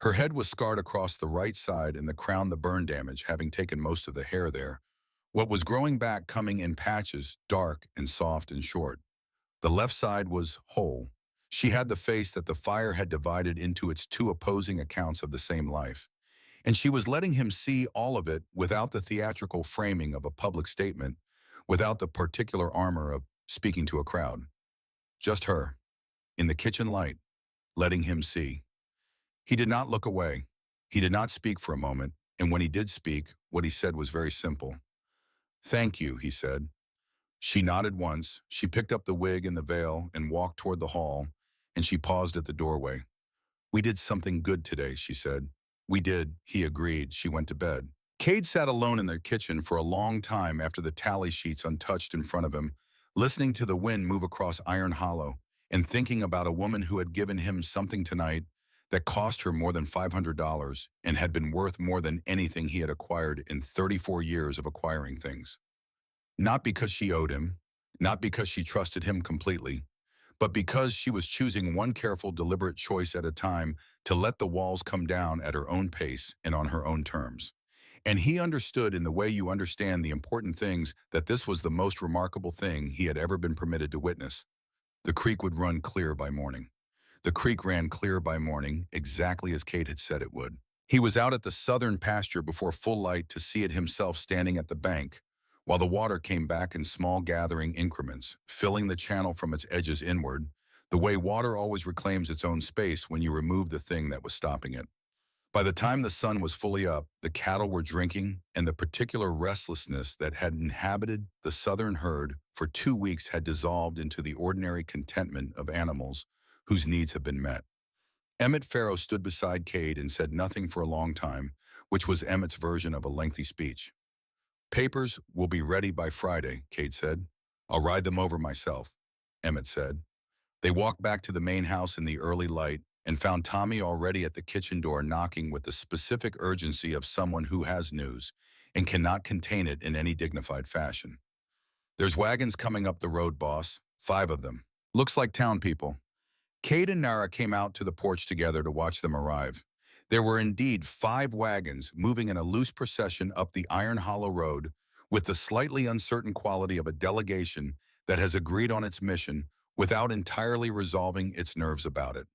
Her head was scarred across the right side and the crown the burn damage, having taken most of the hair there. What was growing back coming in patches, dark and soft and short. The left side was whole. She had the face that the fire had divided into its two opposing accounts of the same life. And she was letting him see all of it without the theatrical framing of a public statement, without the particular armor of speaking to a crowd. Just her, in the kitchen light, letting him see. He did not look away. He did not speak for a moment, and when he did speak, what he said was very simple. Thank you, he said. She nodded once, she picked up the wig and the veil and walked toward the hall, and she paused at the doorway. We did something good today, she said. We did, he agreed. She went to bed. Cade sat alone in the kitchen for a long time after the tally sheets untouched in front of him, listening to the wind move across Iron Hollow and thinking about a woman who had given him something tonight that cost her more than $500 and had been worth more than anything he had acquired in 34 years of acquiring things. Not because she owed him, not because she trusted him completely, but because she was choosing one careful, deliberate choice at a time to let the walls come down at her own pace and on her own terms. And he understood in the way you understand the important things that this was the most remarkable thing he had ever been permitted to witness. The creek would run clear by morning. The creek ran clear by morning, exactly as Cade had said it would. He was out at the southern pasture before full light to see it himself standing at the bank, while the water came back in small gathering increments, filling the channel from its edges inward, the way water always reclaims its own space when you remove the thing that was stopping it. By the time the sun was fully up, the cattle were drinking, and the particular restlessness that had inhabited the southern herd for 2 weeks had dissolved into the ordinary contentment of animals whose needs have been met. Emmett Farrow stood beside Cade and said nothing for a long time, which was Emmett's version of a lengthy speech. Papers will be ready by Friday, Cade said. I'll ride them over myself, Emmett said. They walked back to the main house in the early light and found Tommy already at the kitchen door knocking with the specific urgency of someone who has news and cannot contain it in any dignified fashion. There's wagons coming up the road, boss. 5 of them. Looks like town people. Cade and Nara came out to the porch together to watch them arrive. There were indeed 5 wagons moving in a loose procession up the Iron Hollow Road with the slightly uncertain quality of a delegation that has agreed on its mission without entirely resolving its nerves about it.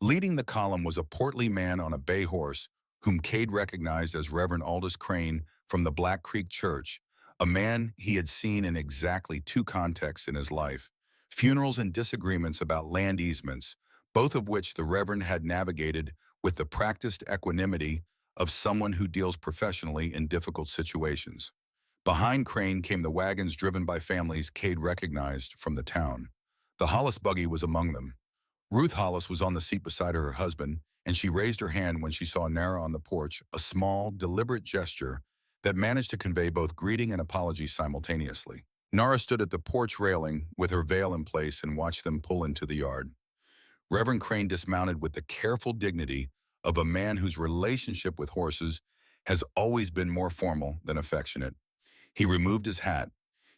Leading the column was a portly man on a bay horse whom Cade recognized as Reverend Aldous Crane from the Black Creek Church, a man he had seen in exactly 2 contexts in his life: funerals and disagreements about land easements, both of which the Reverend had navigated with the practiced equanimity of someone who deals professionally in difficult situations. Behind Crane came the wagons driven by families Cade recognized from the town. The Hollis buggy was among them. Ruth Hollis was on the seat beside her husband, and she raised her hand when she saw Nara on the porch, a small, deliberate gesture that managed to convey both greeting and apology simultaneously. Nara stood at the porch railing with her veil in place and watched them pull into the yard. Reverend Crane dismounted with the careful dignity of a man whose relationship with horses has always been more formal than affectionate. He removed his hat.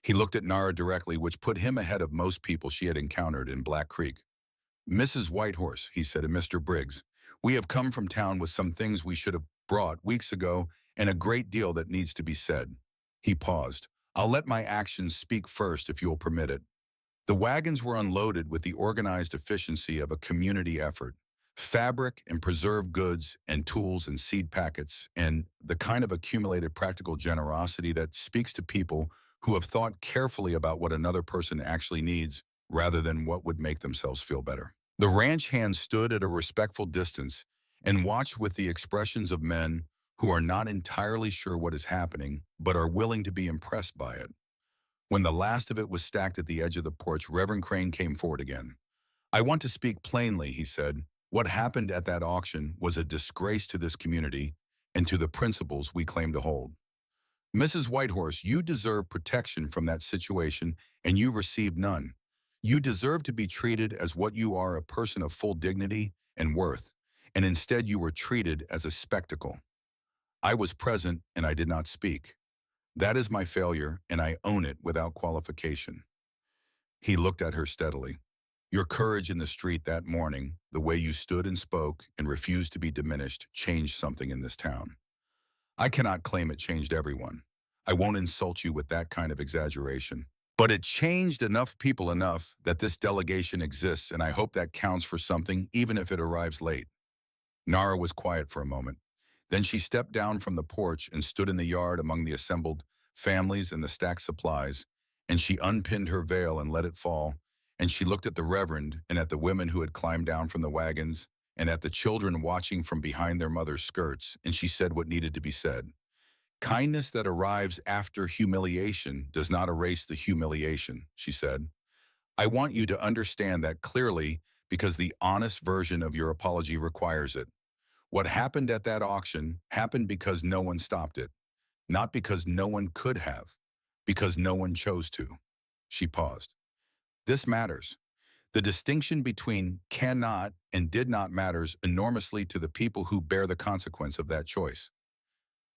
He looked at Nara directly, which put him ahead of most people she had encountered in Black Creek. "Mrs. Whitehorse," he said to Mr. Briggs, "we have come from town with some things we should have brought weeks ago and a great deal that needs to be said." He paused. "I'll let my actions speak first if you'll permit it." The wagons were unloaded with the organized efficiency of a community effort. Fabric and preserved goods and tools and seed packets and the kind of accumulated practical generosity that speaks to people who have thought carefully about what another person actually needs rather than what would make themselves feel better. The ranch hands stood at a respectful distance and watched with the expressions of men who are not entirely sure what is happening but are willing to be impressed by it. When the last of it was stacked at the edge of the porch, Reverend Crane came forward again. "I want to speak plainly," he said. "What happened at that auction was a disgrace to this community and to the principles we claim to hold. Mrs. Whitehorse, you deserve protection from that situation, and you received none. You deserve to be treated as what you are, a person of full dignity and worth, and instead you were treated as a spectacle. I was present and I did not speak. That is my failure, and I own it without qualification." He looked at her steadily. "Your courage in the street that morning, the way you stood and spoke and refused to be diminished, changed something in this town. I cannot claim it changed everyone. I won't insult you with that kind of exaggeration. But it changed enough people enough that this delegation exists, and I hope that counts for something, even if it arrives late." Nara was quiet for a moment. Then she stepped down from the porch and stood in the yard among the assembled families and the stacked supplies, and she unpinned her veil and let it fall, and she looked at the Reverend and at the women who had climbed down from the wagons and at the children watching from behind their mothers' skirts, and she said what needed to be said. "Kindness that arrives after humiliation does not erase the humiliation," she said. "I want you to understand that clearly because the honest version of your apology requires it. What happened at that auction happened because no one stopped it, not because no one could have, because no one chose to." She paused. "This matters. The distinction between cannot and did not matters enormously to the people who bear the consequence of that choice."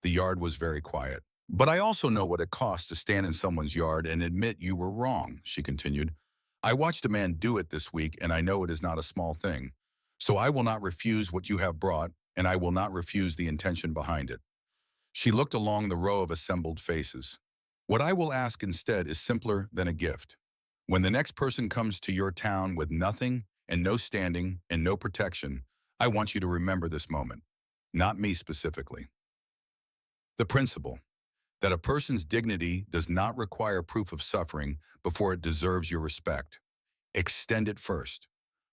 The yard was very quiet. "But I also know what it costs to stand in someone's yard and admit you were wrong," she continued. "I watched a man do it this week, and I know it is not a small thing. So I will not refuse what you have brought, and I will not refuse the intention behind it." She looked along the row of assembled faces. "What I will ask instead is simpler than a gift. When the next person comes to your town with nothing and no standing and no protection, I want you to remember this moment. Not me specifically. The principle that a person's dignity does not require proof of suffering before it deserves your respect. Extend it first,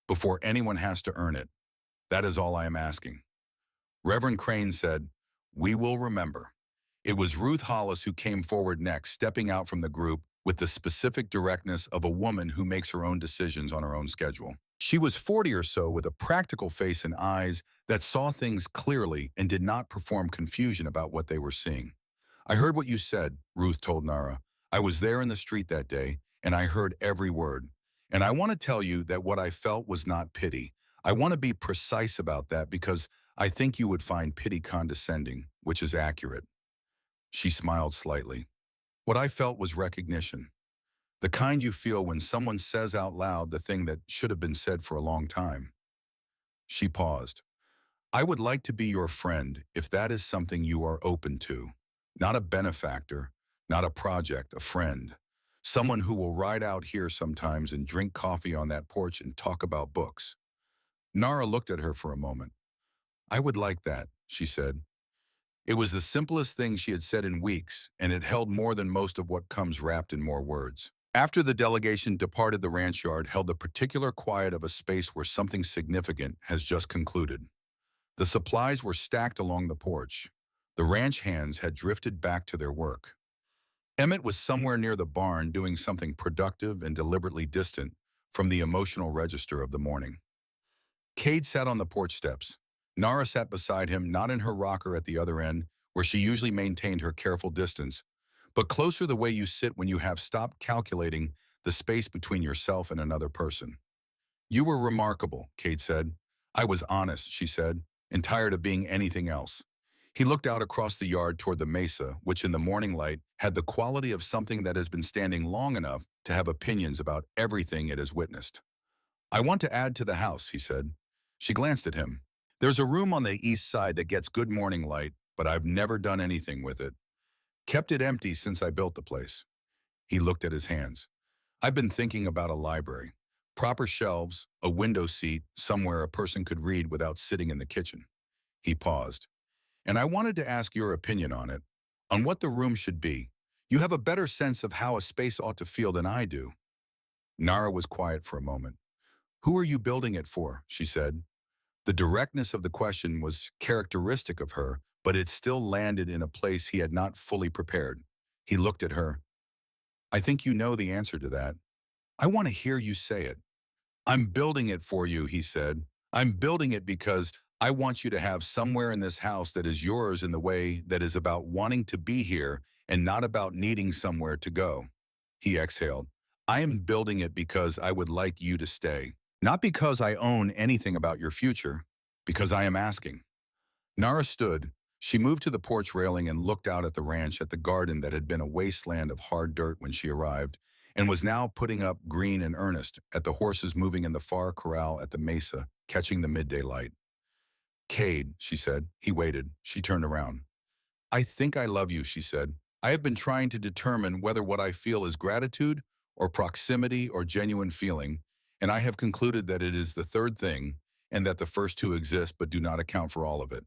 before anyone has to earn it. That is all I am asking." Reverend Crane said, "We will remember." It was Ruth Hollis who came forward next, stepping out from the group with the specific directness of a woman who makes her own decisions on her own schedule. She was 40 or so, with a practical face and eyes that saw things clearly and did not perform confusion about what they were seeing. "I heard what you said," Ruth told Nara. "I was there in the street that day, and I heard every word. And I want to tell you that what I felt was not pity. I want to be precise about that because I think you would find pity condescending, which is accurate." She smiled slightly. "What I felt was recognition. The kind you feel when someone says out loud the thing that should have been said for a long time. She paused. I would like to be your friend if that is something you are open to. Not a benefactor, not a project, a friend. Someone who will ride out here sometimes and drink coffee on that porch and talk about books. Nara looked at her for a moment. I would like that, she said. It was the simplest thing she had said in weeks, and it held more than most of what comes wrapped in more words. After the delegation departed, the ranch yard held the particular quiet of a space where something significant has just concluded. The supplies were stacked along the porch. The ranch hands had drifted back to their work. Emmett was somewhere near the barn doing something productive and deliberately distant from the emotional register of the morning. Cade sat on the porch steps. Nara sat beside him, not in her rocker at the other end, where she usually maintained her careful distance, but closer the way you sit when you have stopped calculating the space between yourself and another person. You were remarkable, Cade said. I was honest, she said, and tired of being anything else. He looked out across the yard toward the mesa, which in the morning light had the quality of something that has been standing long enough to have opinions about everything it has witnessed. I want to add to the house, he said. She glanced at him. There's a room on the east side that gets good morning light, but I've never done anything with it. Kept it empty since I built the place. He looked at his hands. I've been thinking about a library. Proper shelves, a window seat, somewhere a person could read without sitting in the kitchen. He paused. And I wanted to ask your opinion on it, on what the room should be. You have a better sense of how a space ought to feel than I do. Nara was quiet for a moment. Who are you building it for? She said. The directness of the question was characteristic of her, but it still landed in a place he had not fully prepared. He looked at her. I think you know the answer to that. I want to hear you say it. I'm building it for you, he said. I'm building it because I want you to have somewhere in this house that is yours in the way that is about wanting to be here and not about needing somewhere to go. He exhaled. I am building it because I would like you to stay. Not because I own anything about your future, because I am asking. Nara stood. She moved to the porch railing and looked out at the ranch, at the garden that had been a wasteland of hard dirt when she arrived, and was now putting up green and earnest, at the horses moving in the far corral at the mesa, catching the midday light. Cade, she said. He waited. She turned around. I think I love you, she said. I have been trying to determine whether what I feel is gratitude or proximity or genuine feeling, and I have concluded that it is the third thing, and that the first two exist but do not account for all of it.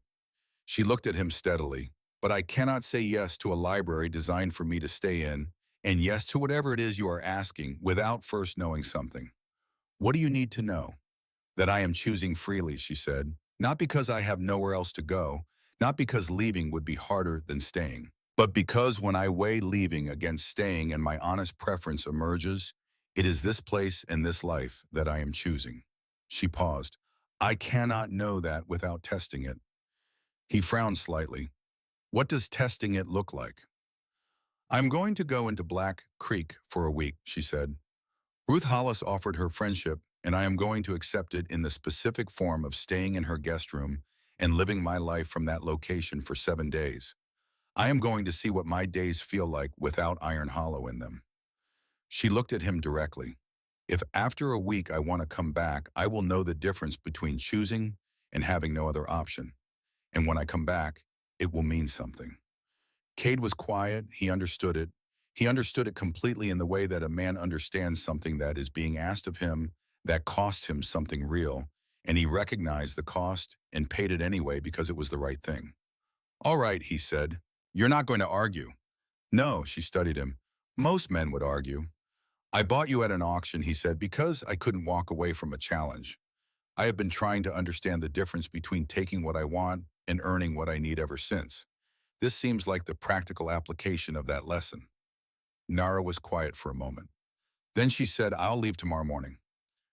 She looked at him steadily. But I cannot say yes to a library designed for me to stay in, and yes to whatever it is you are asking without first knowing something. What do you need to know? That I am choosing freely, she said, not because I have nowhere else to go, not because leaving would be harder than staying, but because when I weigh leaving against staying and my honest preference emerges, it is this place and this life that I am choosing. She paused. I cannot know that without testing it. He frowned slightly. What does testing it look like? I'm going to go into Black Creek for a week, she said. Ruth Hollis offered her friendship, and I am going to accept it in the specific form of staying in her guest room and living my life from that location for 7 days. I am going to see what my days feel like without Iron Hollow in them. She looked at him directly. If after a week I want to come back, I will know the difference between choosing and having no other option. And when I come back, it will mean something. Cade was quiet. He understood it. He understood it completely in the way that a man understands something that is being asked of him that cost him something real, and he recognized the cost and paid it anyway because it was the right thing. All right, he said. You're not going to argue. No, she studied him. Most men would argue. I bought you at an auction, he said, because I couldn't walk away from a challenge. I have been trying to understand the difference between taking what I want and earning what I need ever since. This seems like the practical application of that lesson. Nara was quiet for a moment. Then she said, I'll leave tomorrow morning.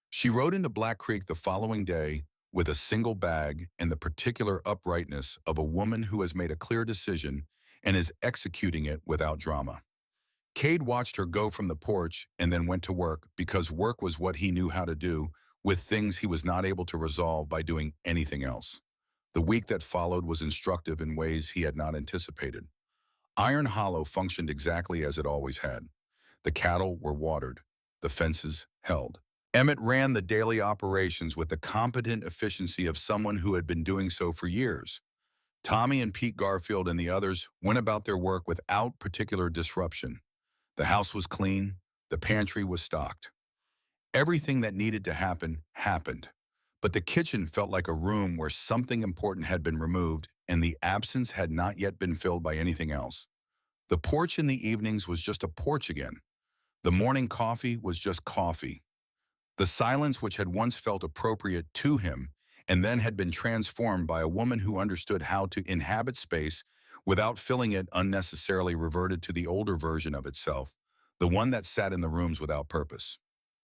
She rode into Black Creek the following day with a single bag and the particular uprightness of a woman who has made a clear decision and is executing it without drama. Cade watched her go from the porch and then went to work because work was what he knew how to do with things he was not able to resolve by doing anything else. The week that followed was instructive in ways he had not anticipated. Iron Hollow functioned exactly as it always had. The cattle were watered, the fences held. Emmett ran the daily operations with the competent efficiency of someone who had been doing so for years. Tommy and Pete Garfield and the others went about their work without particular disruption. The house was clean, the pantry was stocked. Everything that needed to happen happened. But the kitchen felt like a room where something important had been removed and the absence had not yet been filled by anything else. The porch in the evenings was just a porch again. The morning coffee was just coffee. The silence which had once felt appropriate to him and then had been transformed by a woman who understood how to inhabit space without filling it unnecessarily reverted to the older version of itself, the one that sat in the rooms without purpose.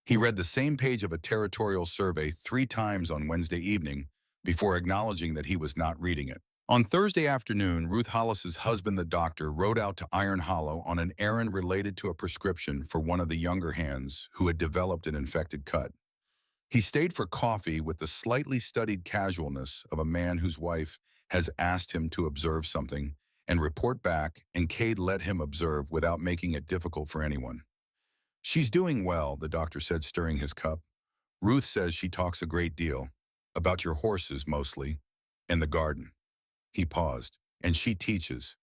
He read the same page of a territorial survey 3 times on Wednesday evening before acknowledging that he was not reading it. On Thursday afternoon, Ruth Hollis's husband, the doctor, rode out to Iron Hollow on an errand related to a prescription for one of the younger hands who had developed an infected cut. He stayed for coffee with the slightly studied casualness of a man whose wife has asked him to observe something and report back, and Cade let him observe without making it difficult for anyone. "She's doing well," the doctor said, stirring his cup. "Ruth says she talks a great deal, about your horses mostly, and the garden." He paused. "And she teaches.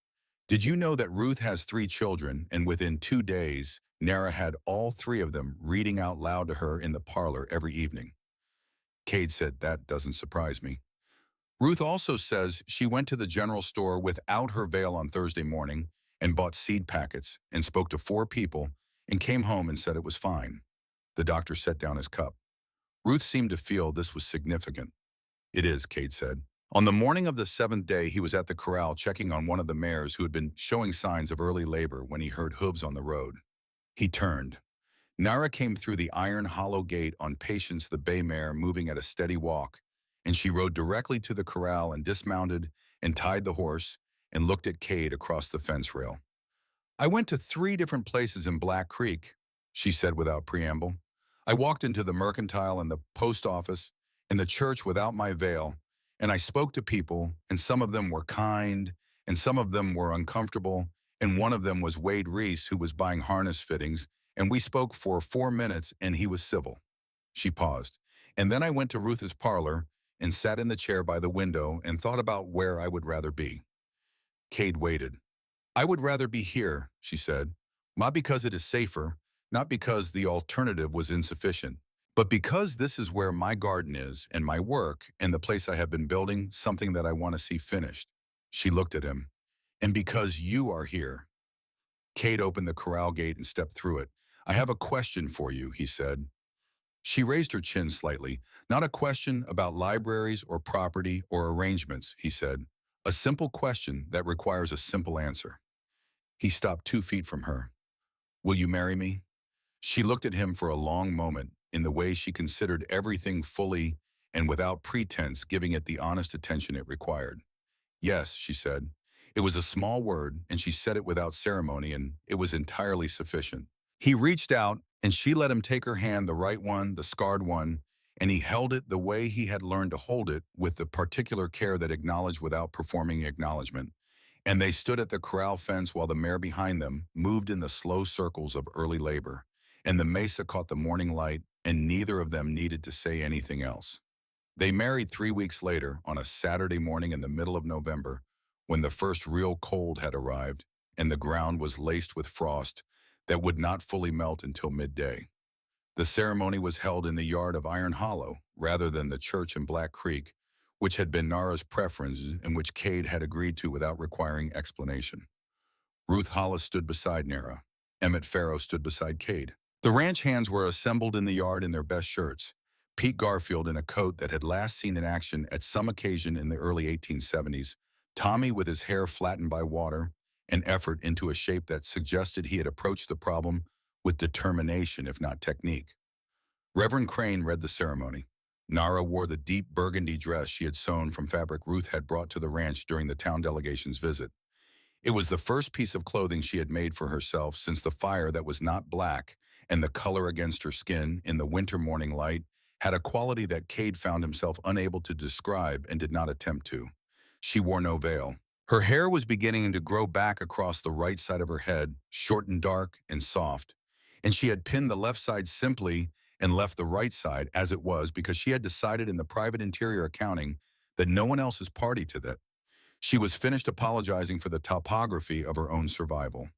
Did you know that Ruth has 3 children, and within 2 days, Nara had all 3 of them reading out loud to her in the parlor every evening?" Cade said, "That doesn't surprise me." "Ruth also says she went to the general store without her veil on Thursday morning and bought seed packets and spoke to 4 people and came home and said it was fine." The doctor set down his cup. Ruth seemed to feel this was significant. "It is," Cade said. On the morning of the 7th day, he was at the corral checking on one of the mares who had been showing signs of early labor when he heard hooves on the road. He turned. Nara came through the Iron Hollow gate on Patience, the bay mare, moving at a steady walk, and she rode directly to the corral and dismounted and tied the horse and looked at Cade across the fence rail. "I went to 3 different places in Black Creek," she said without preamble. "I walked into the mercantile and the post office and the church without my veil, and I spoke to people, and some of them were kind, and some of them were uncomfortable, and one of them was Wade Reese, who was buying harness fittings, and we spoke for 4 minutes, and he was civil." She paused. "And then I went to Ruth's parlor and sat in the chair by the window and thought about where I would rather be." Cade waited. "I would rather be here," she said, "not because it is safer, not because the alternative was insufficient, but because this is where my garden is and my work and the place I have been building something that I want to see finished." She looked at him. "And because you are here." Cade opened the corral gate and stepped through it. "I have a question for you," he said. She raised her chin slightly. "Not a question about libraries or property or arrangements," he said. "A simple question that requires a simple answer." He stopped 2 feet from her. "Will you marry me?" She looked at him for a long moment in the way she considered everything fully and without pretense, giving it the honest attention it required. "Yes," she said. It was a small word, and she said it without ceremony, and it was entirely sufficient. He reached out, and she let him take her hand, the right one, the scarred one, and he held it the way he had learned to hold it, with the particular care that acknowledged without performing acknowledgement. And they stood at the corral fence while the mare behind them moved in the slow circles of early labor, and the mesa caught the morning light, and neither of them needed to say anything else. They married 3 weeks later on a Saturday morning in the middle of November, when the first real cold had arrived and the ground was laced with frost that would not fully melt until midday. The ceremony was held in the yard of Iron Hollow rather than the church in Black Creek, which had been Nara's preference and which Cade had agreed to without requiring explanation. Ruth Hollis stood beside Nara. Emmett Farrow stood beside Cade. The ranch hands were assembled in the yard in their best shirts. Pete Garfield in a coat that had last seen in action at some occasion in the early 1870s, Tommy with his hair flattened by water, an effort into a shape that suggested he had approached the problem with determination if not technique. Reverend Crane read the ceremony. Nara wore the deep burgundy dress she had sewn from fabric Ruth had brought to the ranch during the town delegation's visit. It was the first piece of clothing she had made for herself since the fire that was not black, and the color against her skin in the winter morning light had a quality that Cade found himself unable to describe and did not attempt to. She wore no veil. Her hair was beginning to grow back across the right side of her head, short and dark and soft, and she had pinned the left side simply and left the right side as it was because she had decided in the private interior accounting that no one else is party to that. She was finished apologizing for the topography of her own survival.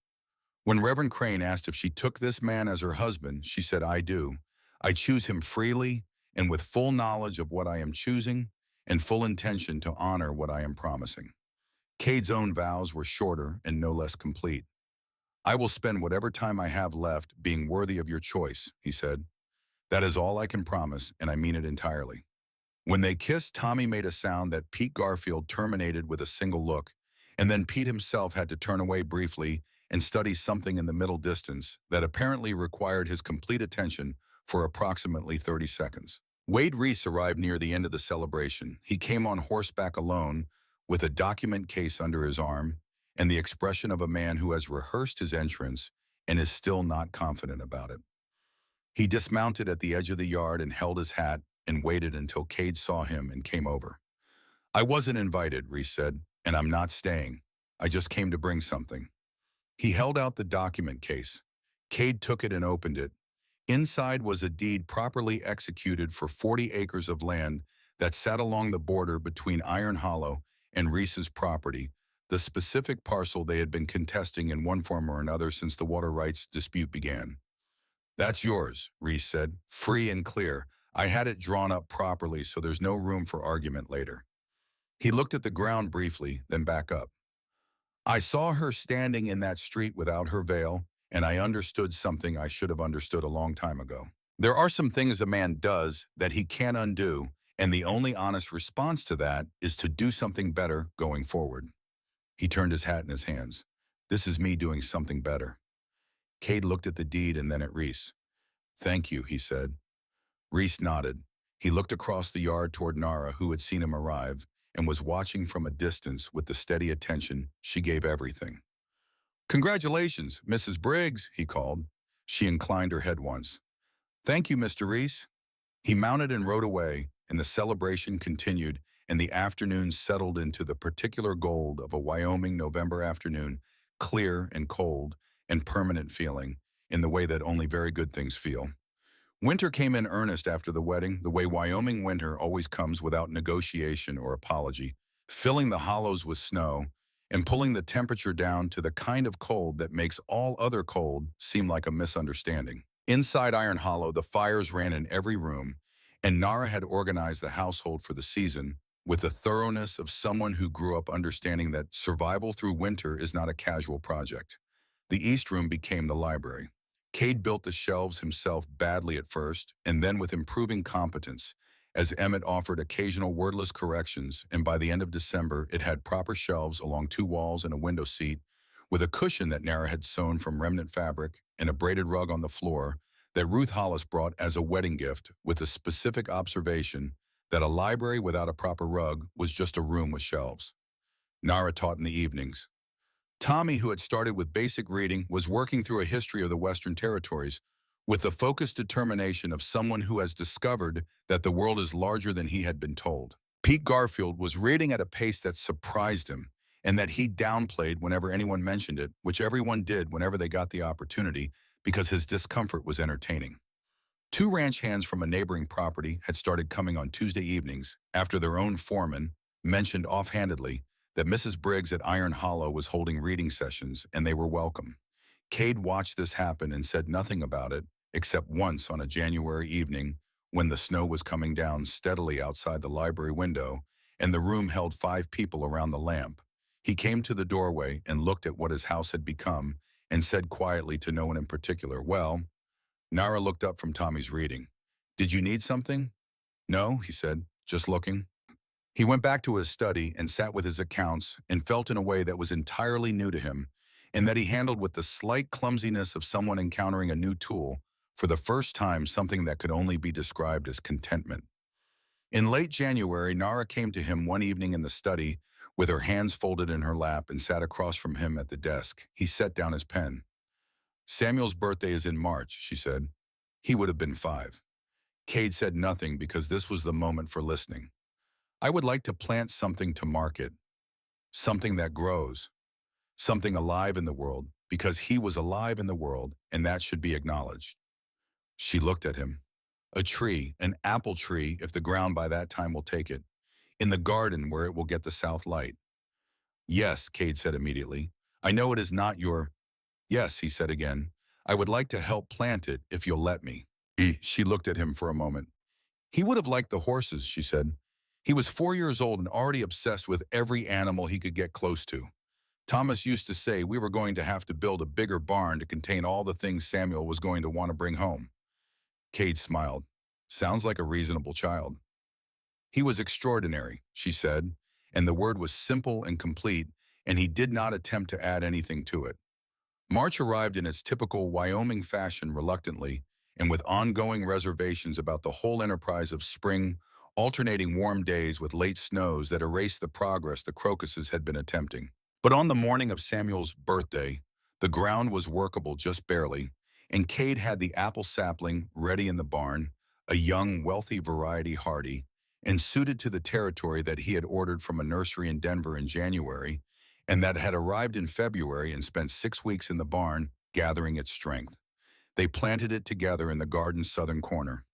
When Reverend Crane asked if she took this man as her husband, she said, "I do. I choose him freely and with full knowledge of what I am choosing and full intention to honor what I am promising." Cade's own vows were shorter and no less complete. "I will spend whatever time I have left being worthy of your choice," he said. "That is all I can promise, and I mean it entirely." When they kissed, Tommy made a sound that Pete Garfield terminated with a single look, and then Pete himself had to turn away briefly and study something in the middle distance that apparently required his complete attention for approximately 30 seconds. Wade Reese arrived near the end of the celebration. He came on horseback alone, with a document case under his arm, and the expression of a man who has rehearsed his entrance and is still not confident about it. He dismounted at the edge of the yard and held his hat and waited until Cade saw him and came over. "I wasn't invited," Reese said, "and I'm not staying. I just came to bring something." He held out the document case. Cade took it and opened it. Inside was a deed properly executed for 40 acres of land that sat along the border between Iron Hollow and Reese's property, the specific parcel they had been contesting in one form or another since the water rights dispute began. "That's yours," Reese said, "free and clear. I had it drawn up properly so there's no room for argument later." He looked at the ground briefly, then back up. "I saw her standing in that street without her veil, and I understood something I should have understood a long time ago. There are some things a man does that he can't undo, and the only honest response to that is to do something better going forward." He turned his hat in his hands. "This is me doing something better." Cade looked at the deed and then at Reese. "Thank you," he said. Reese nodded. He looked across the yard toward Nara, who had seen him arrive, and was watching from a distance with the steady attention she gave everything. "Congratulations, Mrs. Briggs," he called. She inclined her head once. "Thank you, Mr. Reese." He mounted and rode away, and the celebration continued, and the afternoon settled into the particular gold of a Wyoming November afternoon, clear and cold and permanent feeling, in the way that only very good things feel. Winter came in earnest after the wedding, the way Wyoming winter always comes without negotiation or apology, filling the hollows with snow and pulling the temperature down to the kind of cold that makes all other cold seem like a misunderstanding. Inside Iron Hollow, the fires ran in every room, and Nara had organized the household for the season with the thoroughness of someone who grew up understanding that survival through winter is not a casual project. The East Room became the library. Cade built the shelves himself badly at first, and then with improving competence, as Emmett offered occasional wordless corrections, and by the end of December it had proper shelves along 2 walls and a window seat, with a cushion that Nara had sewn from remnant fabric and a braided rug on the floor that Ruth Hollis brought as a wedding gift, with the specific observation that a library without a proper rug was just a room with shelves. Nara taught in the evenings. Tommy, who had started with basic reading, was working through a history of the Western Territories with the focused determination of someone who has discovered that the world is larger than he had been told. Pete Garfield was reading at a pace that surprised him and that he downplayed whenever anyone mentioned it, which everyone did whenever they got the opportunity because his discomfort was entertaining. 2 ranch hands from a neighboring property had started coming on Tuesday evenings after their own foreman mentioned offhandedly that Mrs. Briggs at Iron Hollow was holding reading sessions, and they were welcome. Cade watched this happen and said nothing about it, except once on a January evening when the snow was coming down steadily outside the library window, and the room held 5 people around the lamp. He came to the doorway and looked at what his house had become and said quietly to no one in particular, "Well." Nara looked up from Tommy's reading. "Did you need something?" "No," he said, "just looking." He went back to his study and sat with his accounts and felt in a way that was entirely new to him and that he handled with the slight clumsiness of someone encountering a new tool, for the first time something that could only be described as contentment. In late January, Nara came to him one evening in the study with her hands folded in her lap and sat across from him at the desk. He set down his pen. "Samuel's birthday is in March," she said. "He would have been 5. Cade said nothing because this was the moment for listening. "I would like to plant something to mark it, something that grows, something alive in the world because he was alive in the world, and that should be acknowledged. She looked at him. A tree, an apple tree, if the ground by that time will take it. In the garden where it will get the south light. Yes, Cade said immediately. I know it is not your... Yes, he said again. I would like to help plant it if you'll let me. She looked at him for a moment. He would have liked the horses, she said. He was 4 years old and already obsessed with every animal he could get close to. Thomas used to say we were going to have to build a bigger barn to contain all the things Samuel was going to want to bring home. Cade smiled. Sounds like a reasonable child. He was extraordinary, she said, and the word was simple and complete, and he did not attempt to add anything to it. March arrived in its typical Wyoming fashion reluctantly, and with ongoing reservations about the whole enterprise of spring, alternating warm days with late snows that erased the progress the crocuses had been attempting. But on the morning of Samuel's birthday, the ground was workable just barely, and Cade had the apple sapling ready in the barn, a young, wealthy variety hardy, and suited to the territory that he had ordered from a nursery in Denver in January, and that had arrived in February and spent 6 weeks in the barn, gathering its strength. They planted it together in the garden's southern corner.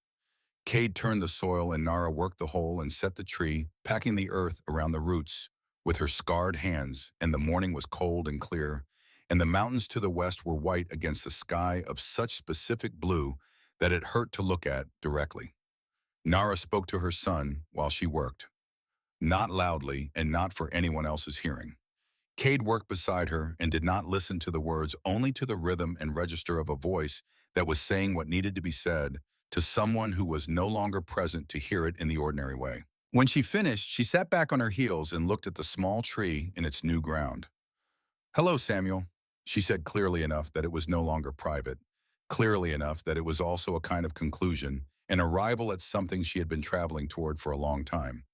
Cade turned the soil and Nara worked the hole and set the tree, packing the earth around the roots with her scarred hands, and the morning was cold and clear, and the mountains to the west were white against a sky of such specific blue that it hurt to look at directly. Nara spoke to her son while she worked, not loudly and not for anyone else's hearing. Cade worked beside her and did not listen to the words, only to the rhythm and register of a voice that was saying what needed to be said to someone who was no longer present to hear it in the ordinary way. When she finished, she sat back on her heels and looked at the small tree in its new ground. Hello, Samuel, she said clearly enough that it was no longer private, clearly enough that it was also a kind of conclusion, an arrival at something she had been traveling toward for a long time.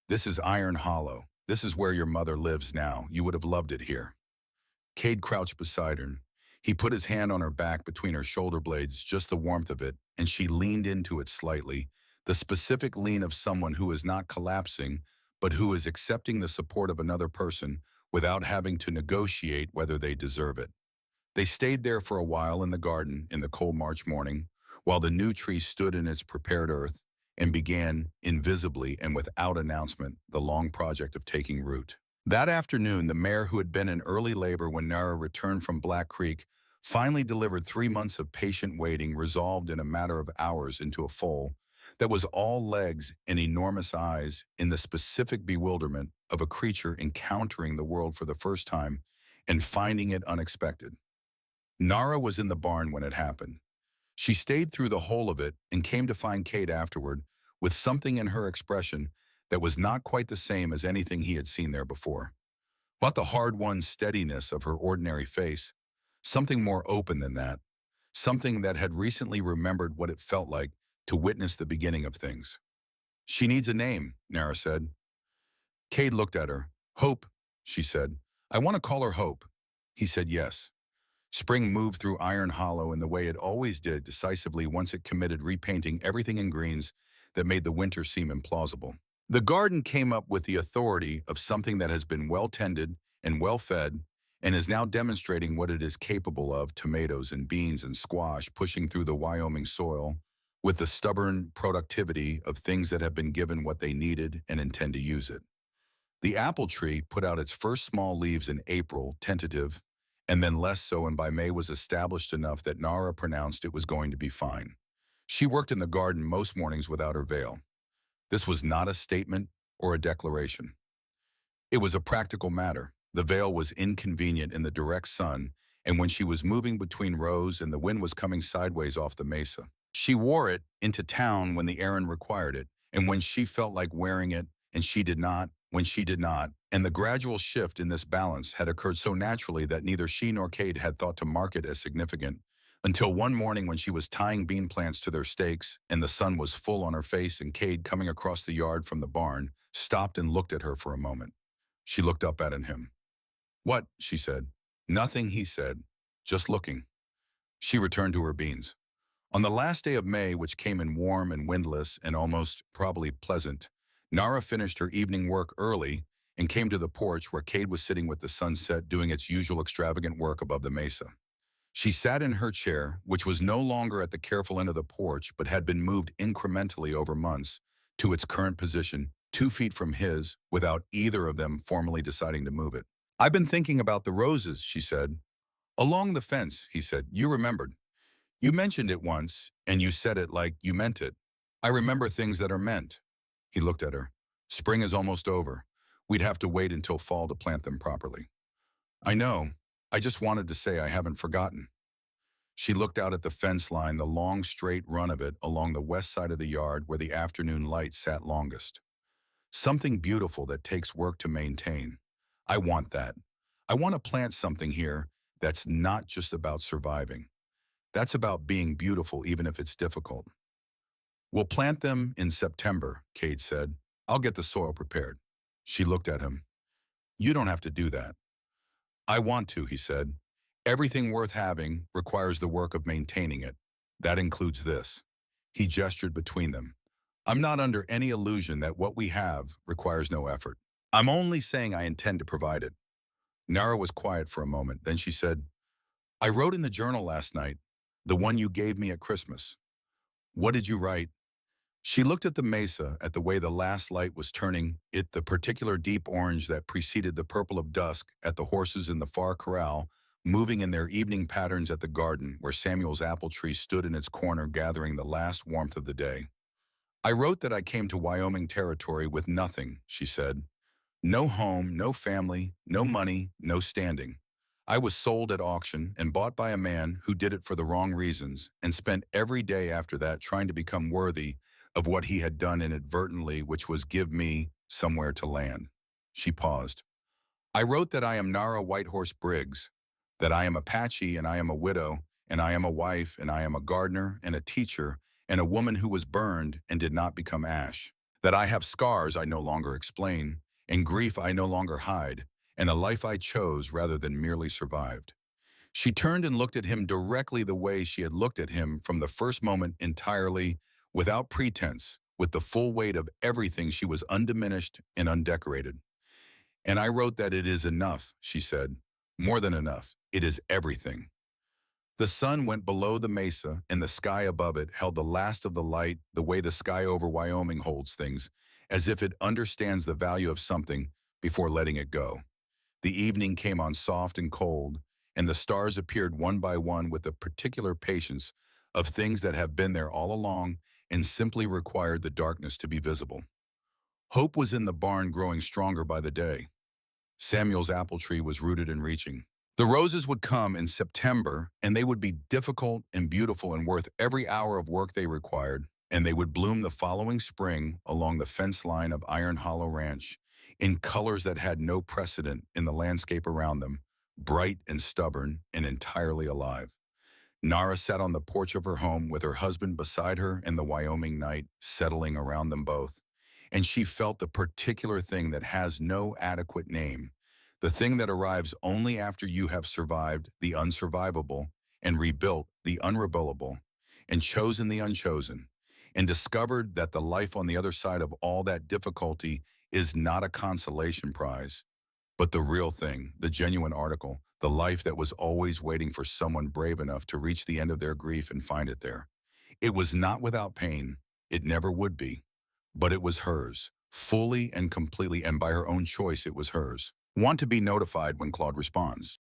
This is Iron Hollow. This is where your mother lives now. You would have loved it here. Cade crouched beside her. He put his hand on her back between her shoulder blades, just the warmth of it, and she leaned into it slightly, the specific lean of someone who is not collapsing, but who is accepting the support of another person without having to negotiate whether they deserve it. They stayed there for a while in the garden in the cold March morning, while the new tree stood in its prepared earth and began, invisibly and without announcement, the long project of taking root. That afternoon, the mare who had been in early labor when Nara returned from Black Creek finally delivered 3 months of patient waiting resolved in a matter of hours into a foal that was all legs and enormous eyes in the specific bewilderment of a creature encountering the world for the first time and finding it unexpected. Nara was in the barn when it happened. She stayed through the whole of it and came to find Cade afterward with something in her expression that was not quite the same as anything he had seen there before. But the hard-won steadiness of her ordinary face, something more open than that, something that had recently remembered what it felt like to witness the beginning of things. She needs a name, Nara said. Cade looked at her. Hope, she said. I want to call her Hope. He said yes. Spring moved through Iron Hollow in the way it always did decisively once it committed repainting everything in greens that made the winter seem implausible. The garden came up with the authority of something that has been well tended and well fed and is now demonstrating what it is capable of, tomatoes and beans and squash pushing through the Wyoming soil with the stubborn productivity of things that have been given what they needed and intend to use it. The apple tree put out its first small leaves in April, tentative, and then less so, and by May was established enough that Nara pronounced it was going to be fine. She worked in the garden most mornings without her veil. This was not a statement or a declaration. It was a practical matter. The veil was inconvenient in the direct sun, and when she was moving between rows and the wind was coming sideways off the mesa. She wore it into town when the errand required it, and when she felt like wearing it, and she did not, when she did not, and the gradual shift in this balance had occurred so naturally that neither she nor Cade had thought to mark it as significant, until one morning when she was tying bean plants to their stakes and the sun was full on her face and Cade, coming across the yard from the barn, stopped and looked at her for a moment. She looked up at him. What? She said. Nothing, he said. Just looking. She returned to her beans. On the last day of May, which came in warm and windless and almost probably pleasant, Nara finished her evening work early and came to the porch where Cade was sitting with the sunset doing its usual extravagant work above the mesa. She sat in her chair, which was no longer at the careful end of the porch but had been moved incrementally over months to its current position, 2 feet from his, without either of them formally deciding to move it. "I've been thinking about the roses," she said. "Along the fence," he said. "You remembered. You mentioned it once, and you said it like you meant it. I remember things that are meant." He looked at her. "Spring is almost over. We'd have to wait until fall to plant them properly." "I know. I just wanted to say I haven't forgotten." She looked out at the fence line, the long straight run of it along the west side of the yard where the afternoon light sat longest. "Something beautiful that takes work to maintain. I want that. I want to plant something here that's not just about surviving. That's about being beautiful even if it's difficult." "We'll plant them in September," Cade said. "I'll get the soil prepared." She looked at him. "You don't have to do that." "I want to," he said. "Everything worth having requires the work of maintaining it. That includes this." He gestured between them. "I'm not under any illusion that what we have requires no effort. I'm only saying I intend to provide it." Nara was quiet for a moment. Then she said, "I wrote in the journal last night, the one you gave me at Christmas." "What did you write?" She looked at the mesa, at the way the last light was turning it the particular deep orange that preceded the purple of dusk, at the horses in the far corral, moving in their evening patterns at the garden where Samuel's apple tree stood in its corner gathering the last warmth of the day. "I wrote that I came to Wyoming territory with nothing," she said. "No home, no family, no money, no standing. I was sold at auction and bought by a man who did it for the wrong reasons and spent every day after that trying to become worthy of what he had done inadvertently, which was give me somewhere to land." She paused. "I wrote that I am Nara Whitehorse Briggs, that I am Apache and I am a widow, and I am a wife, and I am a gardener and a teacher, and a woman who was burned and did not become ash. That I have scars I no longer explain, and grief I no longer hide, and a life I chose rather than merely survived." She turned and looked at him directly the way she had looked at him from the first moment, entirely, without pretense, with the full weight of everything. She was undiminished and undecorated. "And I wrote that it is enough," she said. "More than enough. It is everything." The sun went below the mesa, and the sky above it held the last of the light, the way the sky over Wyoming holds things, as if it understands the value of something before letting it go. The evening came on soft and cold, and the stars appeared one by one with the particular patience of things that have been there all along and simply required the darkness to be visible. Hope was in the barn, growing stronger by the day. Samuel's apple tree was rooted and reaching. The roses would come in September, and they would be difficult and beautiful and worth every hour of work they required, and they would bloom the following spring along the fence line of Iron Hollow Ranch in colors that had no precedent in the landscape around them, bright and stubborn and entirely alive. Nara sat on the porch of her home with her husband beside her and the Wyoming night settling around them both. And she felt the particular thing that has no adequate name, the thing that arrives only after you have survived the unsurvivable and rebuilt the unrebuildable and chosen the unchosen and discovered that the life on the other side of all that difficulty is not a consolation prize, but the real thing, the genuine article, the life that was always waiting for someone brave enough to reach the end of their grief and find it there. It was not without pain. It never would be. But it was hers, fully and completely, and by her own choice it was hers. Want to be notified when Claude responds.